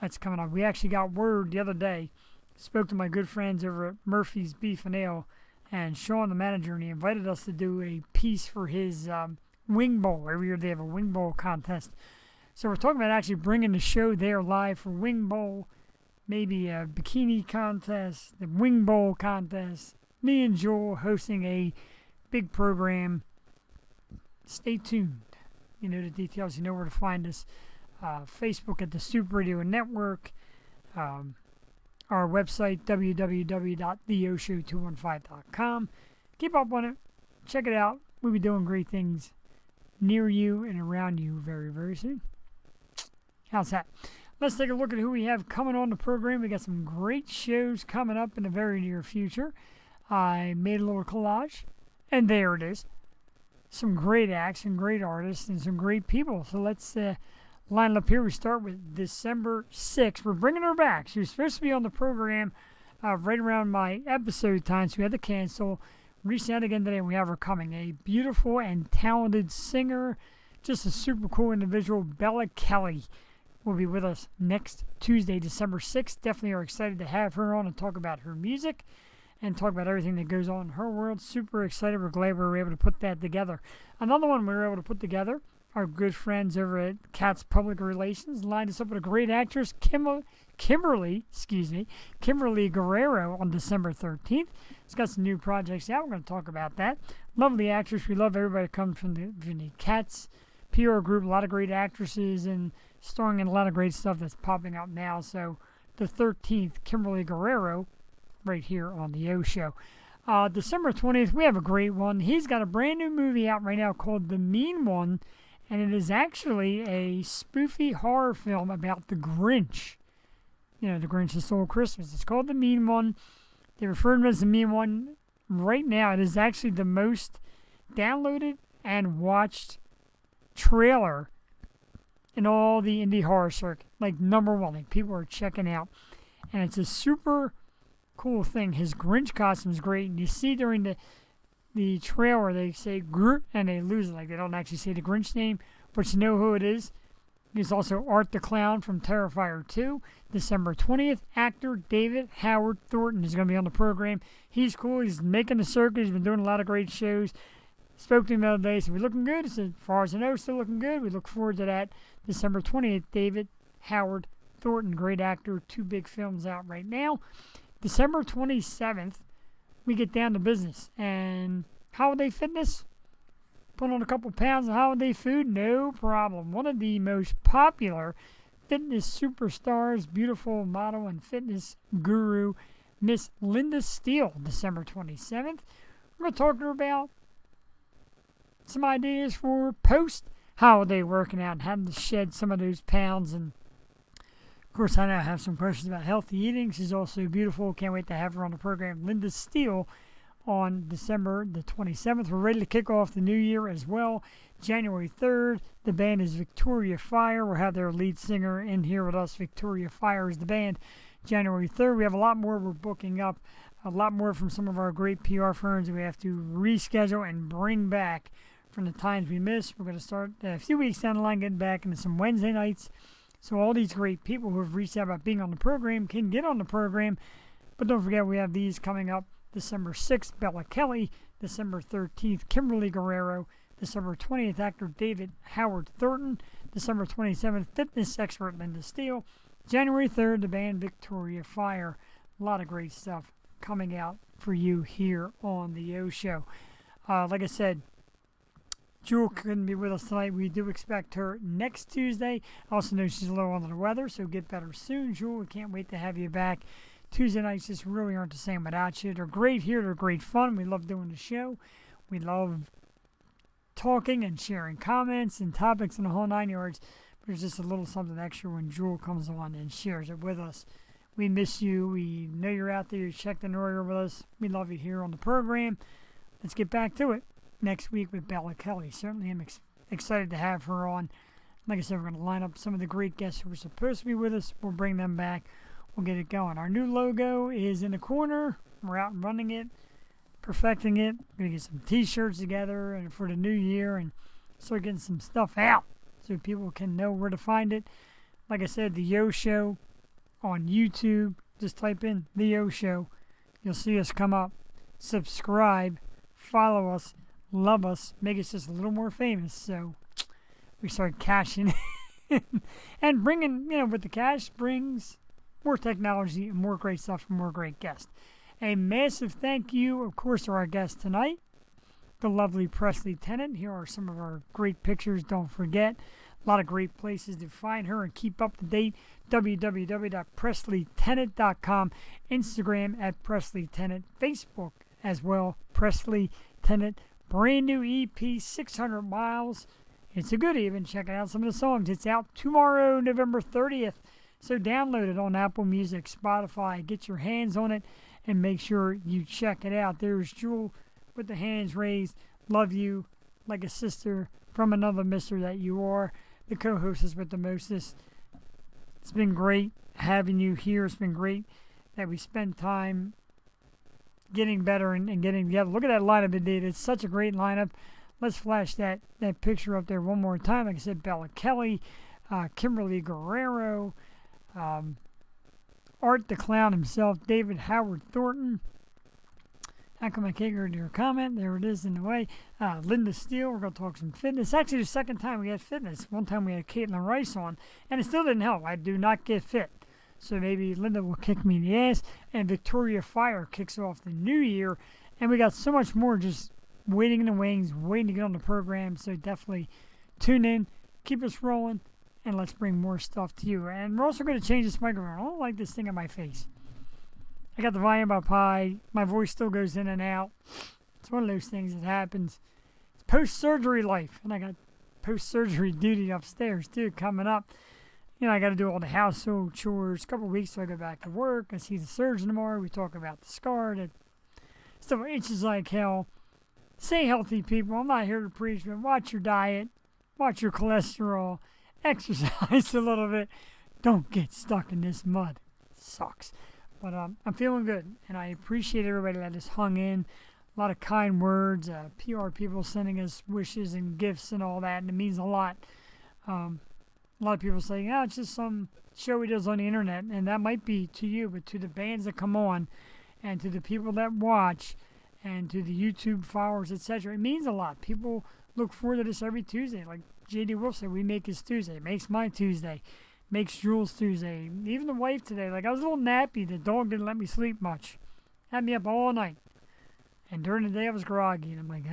A: That's coming up. We actually got word the other day. Spoke to my good friends over at Murphy's Beef and Ale, and Sean, the manager, and he invited us to do a piece for his wing bowl. Every year they have a wing bowl contest. So we're talking about actually bringing the show there live for wing bowl, maybe a bikini contest, the wing bowl contest. Me and Joel hosting a big program. Stay tuned. You know the details. You know where to find us. Facebook at the Super Radio Network, our website, www.theoshow215.com. Keep up on it. Check it out. We'll be doing great things near you and around you very, very soon. How's that? Let's take a look at who we have coming on the program. We got some great shows coming up in the very near future. I made a little collage, and there it is. Some great acts, some great artists, and some great people. So let's line up here. We start with December 6th. We're bringing her back. She was supposed to be on the program right around my episode time, so we had to cancel. Reached out again today, and we have her coming. A beautiful and talented singer, just a super cool individual. Bella Kelly will be with us next Tuesday, December 6th. Definitely are excited to have her on and talk about her music and talk about everything that goes on in her world. Super excited. We're glad we were able to put that together. Another one we were able to put together, our good friends over at Katz Public Relations lined us up with a great actress, Kimberly Guerrero, on December 13th. She's got some new projects out. We're going to talk about that. Lovely actress. We love everybody that comes from the Katz PR group. A lot of great actresses and starring in a lot of great stuff that's popping up now. So the 13th, Kimberly Guerrero, right here on the O Show. December 20th, we have a great one. He's got a brand new movie out right now called The Mean One. And it is actually a spoofy horror film about the Grinch. You know, the Grinch that stole Christmas. It's called The Mean One. They refer to it as The Mean One. Right now, it is actually the most downloaded and watched trailer in all the indie horror circuit. Like #1, like people are checking out. And it's a super cool thing. His Grinch costume is great. And you see during the trailer they say Groot and they lose it. Like they don't actually say the Grinch name, but you know who it is. He's also Art the Clown from Terrifier 2. December 20th, actor David Howard Thornton is going to be on the program. He's cool. He's making the circuit. He's been doing a lot of great shows. Spoke to him the other day. So we're looking good. He said, as far as I know, still looking good. We look forward to that. December 20th, David Howard Thornton, great actor. 2 big films out right now. December 27th, we get down to business. And holiday fitness, put on a couple pounds of holiday food, no problem. One of the most popular fitness superstars, beautiful model and fitness guru, Miss Linda Steele, December 27th. We're going to talk to her about some ideas for post-holiday working out and having to shed some of those pounds. And, of course, I now have some questions about healthy eating. She's also beautiful. Can't wait to have her on the program. Linda Steele on December the 27th. We're ready to kick off the new year as well. January 3rd, the band is Victoria Fire. We'll have their lead singer in here with us. Victoria Fire is the band. January 3rd, we have a lot more we're booking up. A lot more from some of our great PR firms that we have to reschedule and bring back from the times we missed. We're going to start a few weeks down the line getting back into some Wednesday nights. So all these great people who have reached out about being on the program can get on the program. But don't forget, we have these coming up. December 6th, Bella Kelly. December 13th, Kimberly Guerrero. December 20th, actor David Howard Thornton. December 27th, fitness expert Linda Steele. January 3rd, the band Victoria Fire. A lot of great stuff coming out for you here on the O Show. Like I said, Jewel couldn't be with us tonight. We do expect her next Tuesday. I also know she's a little under the weather, so get better soon, Jewel. We can't wait to have you back. Tuesday nights just really aren't the same without you. They're great here. They're great fun. We love doing the show. We love talking and sharing comments and topics and the whole 9 yards. But there's just a little something extra when Jewel comes on and shares it with us. We miss you. We know you're out there. You checked in earlier with us. We love you here on the program. Let's get back to it next week with Bella Kelly. Certainly am excited to have her on. Like I said, we're going to line up some of the great guests who were supposed to be with us. We'll bring them back. We'll get it going. Our new logo is in the corner. We're out and running it, perfecting it. We're going to get some t-shirts together and for the new year and start getting some stuff out so people can know where to find it. Like I said, the Yo Show on YouTube. Just type in the Yo Show. You'll see us come up. Subscribe, follow us, love us, make us just a little more famous. So we start cashing in and bringing, with the cash brings more technology and more great stuff and more great guests. A massive thank you, of course, to our guest tonight, the lovely Presley Tennant. Here are some of our great pictures. Don't forget, a lot of great places to find her and keep up to date. www.presleytennant.com, Instagram at Presley Tennant, Facebook as well, Presley Tennant. Brand new EP, 600 Miles. It's a goodie. I've been checking out some of the songs. It's out tomorrow, November 30th. So download it on Apple Music, Spotify. Get your hands on it and make sure you check it out. There's Jewel with the hands raised. Love you like a sister from another mister that you are. The co-hostess with the mostest. It's been great having you here. It's been great that we spend time getting better and getting together. Look at that lineup today. It's such a great lineup. Let's flash that picture up there one more time. Like I said, Bella Kelly, Kimberly Guerrero, Art the Clown himself, David Howard Thornton. How come I can't go to your comment? There it is in the way. Linda Steele, we're going to talk some fitness. Actually, the second time we had fitness. One time we had Caitlin Rice on, and it still didn't help. I do not get fit. So maybe Linda will kick me in the ass, and Victoria Fire kicks off the new year. And we got so much more just waiting in the wings, waiting to get on the program. So definitely tune in, keep us rolling, and let's bring more stuff to you. And we're also going to change this microphone. I don't like this thing on my face. I got the volume up high. My voice still goes in and out. It's one of those things that happens. It's post-surgery life. And I got post-surgery duty upstairs, too, coming up. I got to do all the household chores. A couple of weeks till I go back to work. I see the surgeon tomorrow. We talk about the scar that still itches like hell. Stay healthy, people. I'm not here to preach, but watch your diet. Watch your cholesterol. exercise a little bit. Don't get stuck in this mud. Sucks. But I'm feeling good, and I appreciate everybody that has hung in. A lot of kind words, PR people sending us wishes and gifts and all that, and it means a lot. A lot of people saying, it's just some show he does on the internet, and that might be to you, but to the bands that come on, and to the people that watch, and to the YouTube followers, etc., it means a lot. People look forward to this every Tuesday. Like J.D. Wolf said, we make his Tuesday. It makes my Tuesday. Makes Jules Tuesday. Even the wife today, like I was a little nappy. The dog didn't let me sleep much. Had me up all night. And during the day I was groggy. And I'm like,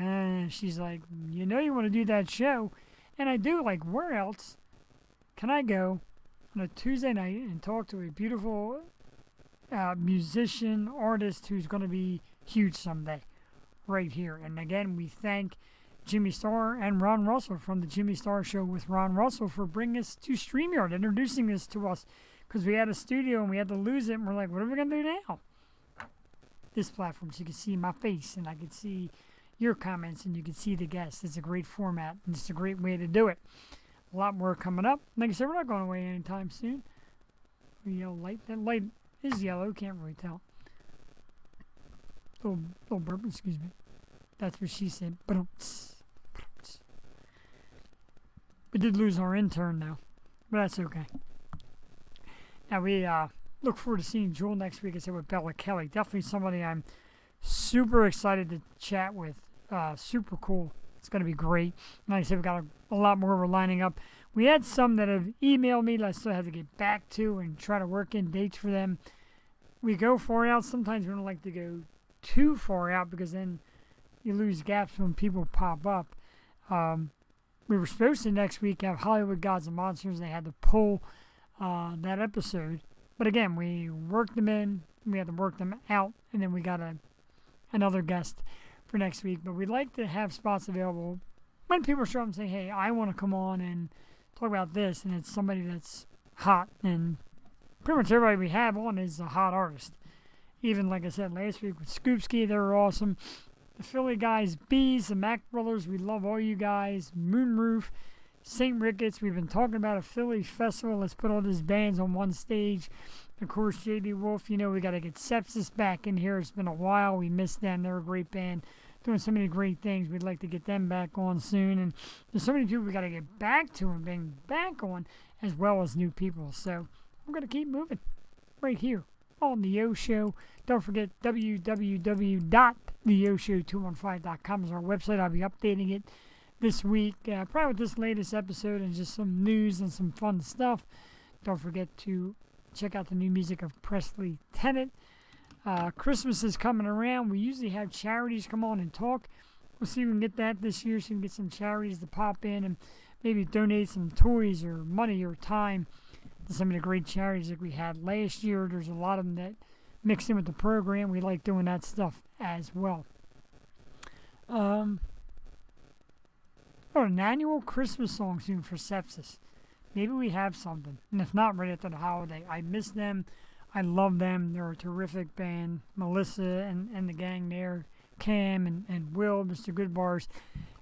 A: She's like, you want to do that show. And I do. Like, where else can I go on a Tuesday night and talk to a beautiful musician, artist who's going to be huge someday? Right here. And again, we thank Jimmy Starr and Ron Russell from the Jimmy Starr Show with Ron Russell for bringing us to StreamYard, introducing this to us, because we had a studio and we had to lose it, and we're like, what are we going to do now? This platform, so you can see my face, and I can see your comments, and you can see the guests. It's a great format, and it's a great way to do it. A lot more coming up. Like I said, we're not going away anytime soon. Yellow light. That light is yellow, can't really tell. Little burp, excuse me. That's what she said. But we did lose our intern now, but that's okay. Now we look forward to seeing Jewel next week. I said with Bella Kelly, definitely somebody I'm super excited to chat with. Super cool. It's going to be great. Like I said, we got a lot more we're lining up. We had some that have emailed me that I still have to get back to and try to work in dates for them. We go far out. Sometimes we don't like to go too far out because then you lose gaps when people pop up. We were supposed to next week have Hollywood Gods and Monsters. They had to pull that episode. But again, we worked them in. We had to work them out. And then we got another guest for next week. But we'd like to have spots available when people show up and say, hey, I want to come on and talk about this. And it's somebody that's hot. And pretty much everybody we have on is a hot artist. Even, like I said, last week with Scoopski, they were awesome. The Philly guys, Bees, the Mac Brothers, we love all you guys. Moonroof, St. Ricketts, we've been talking about a Philly festival. Let's put all these bands on one stage. Of course, J.D. Wolf, we got to get Sepsis back in here. It's been a while. We missed them. They're a great band, doing so many great things. We'd like to get them back on soon. And there's so many people we got to get back to and bring back on, as well as new people. So we're going to keep moving right here on The Yo Show. Don't forget www.theyoshow215.com is our website. I'll be updating it this week, probably with this latest episode and just some news and some fun stuff. Don't forget to check out the new music of Presley Tennant. Christmas is coming around. We usually have charities come on and talk. We'll see if we can get that this year, so we can get some charities to pop in and maybe donate some toys or money or time to some of the great charities that we had last year. There's a lot of them that mixed in with the program. We like doing that stuff as well. An annual Christmas song soon for Sepsis. Maybe we have something. And if not, right after the holiday. I miss them. I love them. They're a terrific band. Melissa and the gang there. Cam and Will, Mr. Goodbars.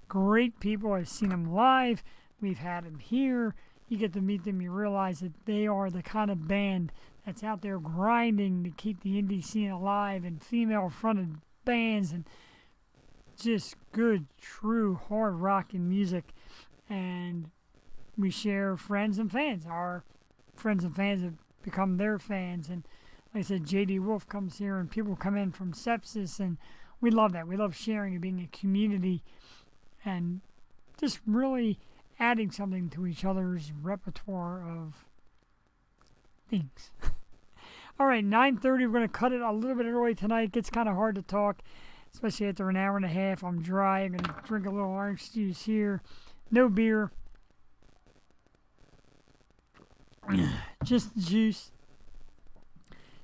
A: Great people. I've seen them live. We've had them here. You get to meet them. You realize that they are the kind of band that's out there grinding to keep the indie scene alive, and female-fronted bands, and just good, true, hard-rocking music. And we share friends and fans. Our friends and fans have become their fans. And like I said, J.D. Wolf comes here, and people come in from Sepsis, and we love that. We love sharing and being a community and just really adding something to each other's repertoire of things. All right, 9:30, we're going to cut it a little bit early tonight. It gets kind of hard to talk, especially after an hour and a half. I'm dry. I'm going to drink a little orange juice here. No beer. Just the juice.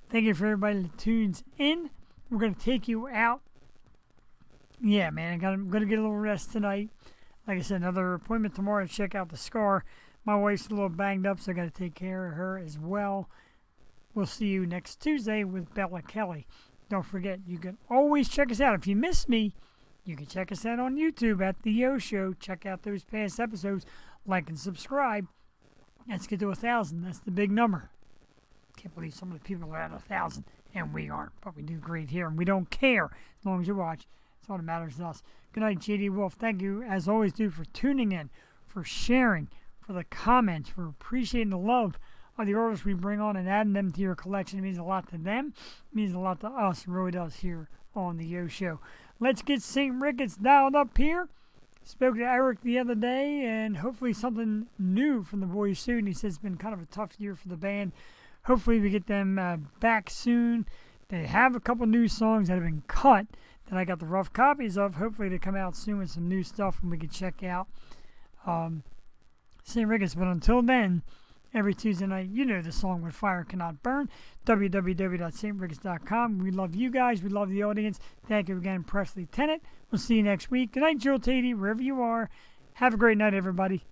A: Thank you for everybody that tunes in. We're going to take you out. Yeah, man, I'm going to get a little rest tonight. Like I said, another appointment tomorrow to check out the scar. My wife's a little banged up, so I got to take care of her as well. We'll see you next Tuesday with Bella Kelly. Don't forget, you can always check us out. If you miss me, you can check us out on YouTube at The Yo Show. Check out those past episodes. Like and subscribe. Let's get to 1,000. That's the big number. Can't believe some of the people are at 1,000, and we aren't. But we do great here, and we don't care as long as you watch. That's all that matters to us. Good night, JD Wolf. Thank you, as always, dude, for tuning in, for sharing, for the comments, for appreciating the love of the artists we bring on and adding them to your collection. It means a lot to them. It means a lot to us. It really does here on the Yo Show. Let's get St. Ricketts dialed up here. Spoke to Eric the other day, and hopefully something new from the boys soon. He says it's been kind of a tough year for the band. Hopefully we get them back soon. They have a couple new songs that have been cut that I got the rough copies of. Hopefully they come out soon with some new stuff and we can check out St. Ricketts. But until then, every Tuesday night, you know the song When Fire Cannot Burn. www.stricketts.com. We love you guys. We love the audience. Thank you again, Presley Tennant. We'll see you next week. Good night, Jill Tatey, wherever you are. Have a great night, everybody.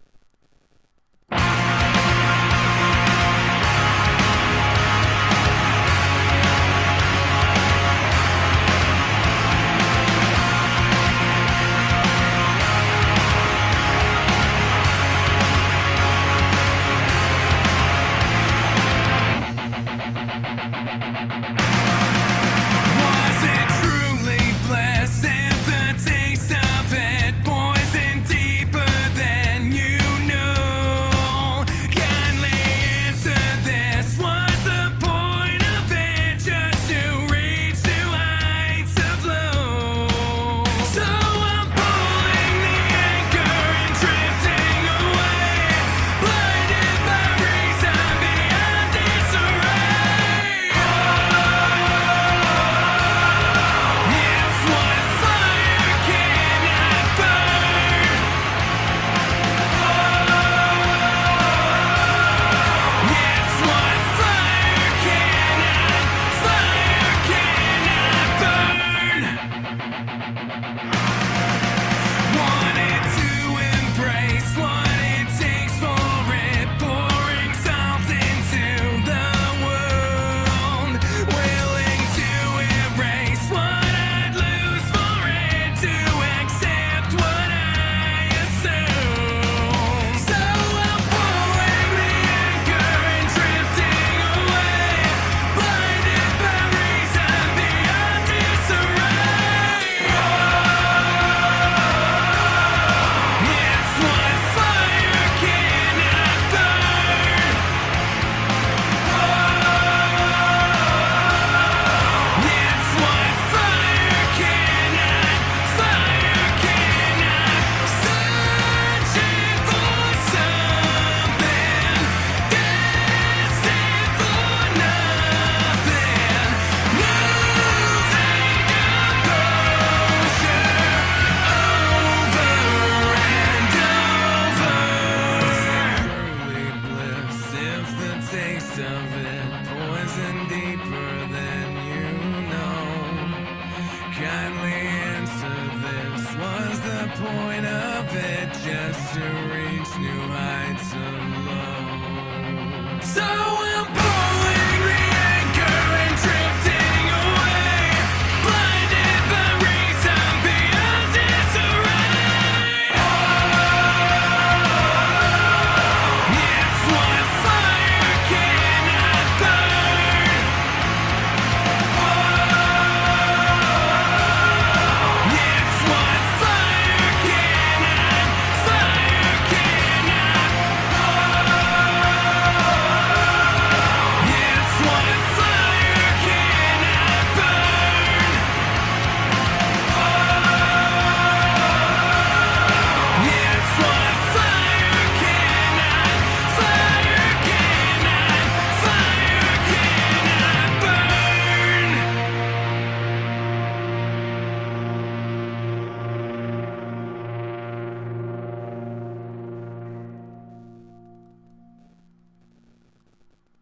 D: Point of it just to reach new heights of love. So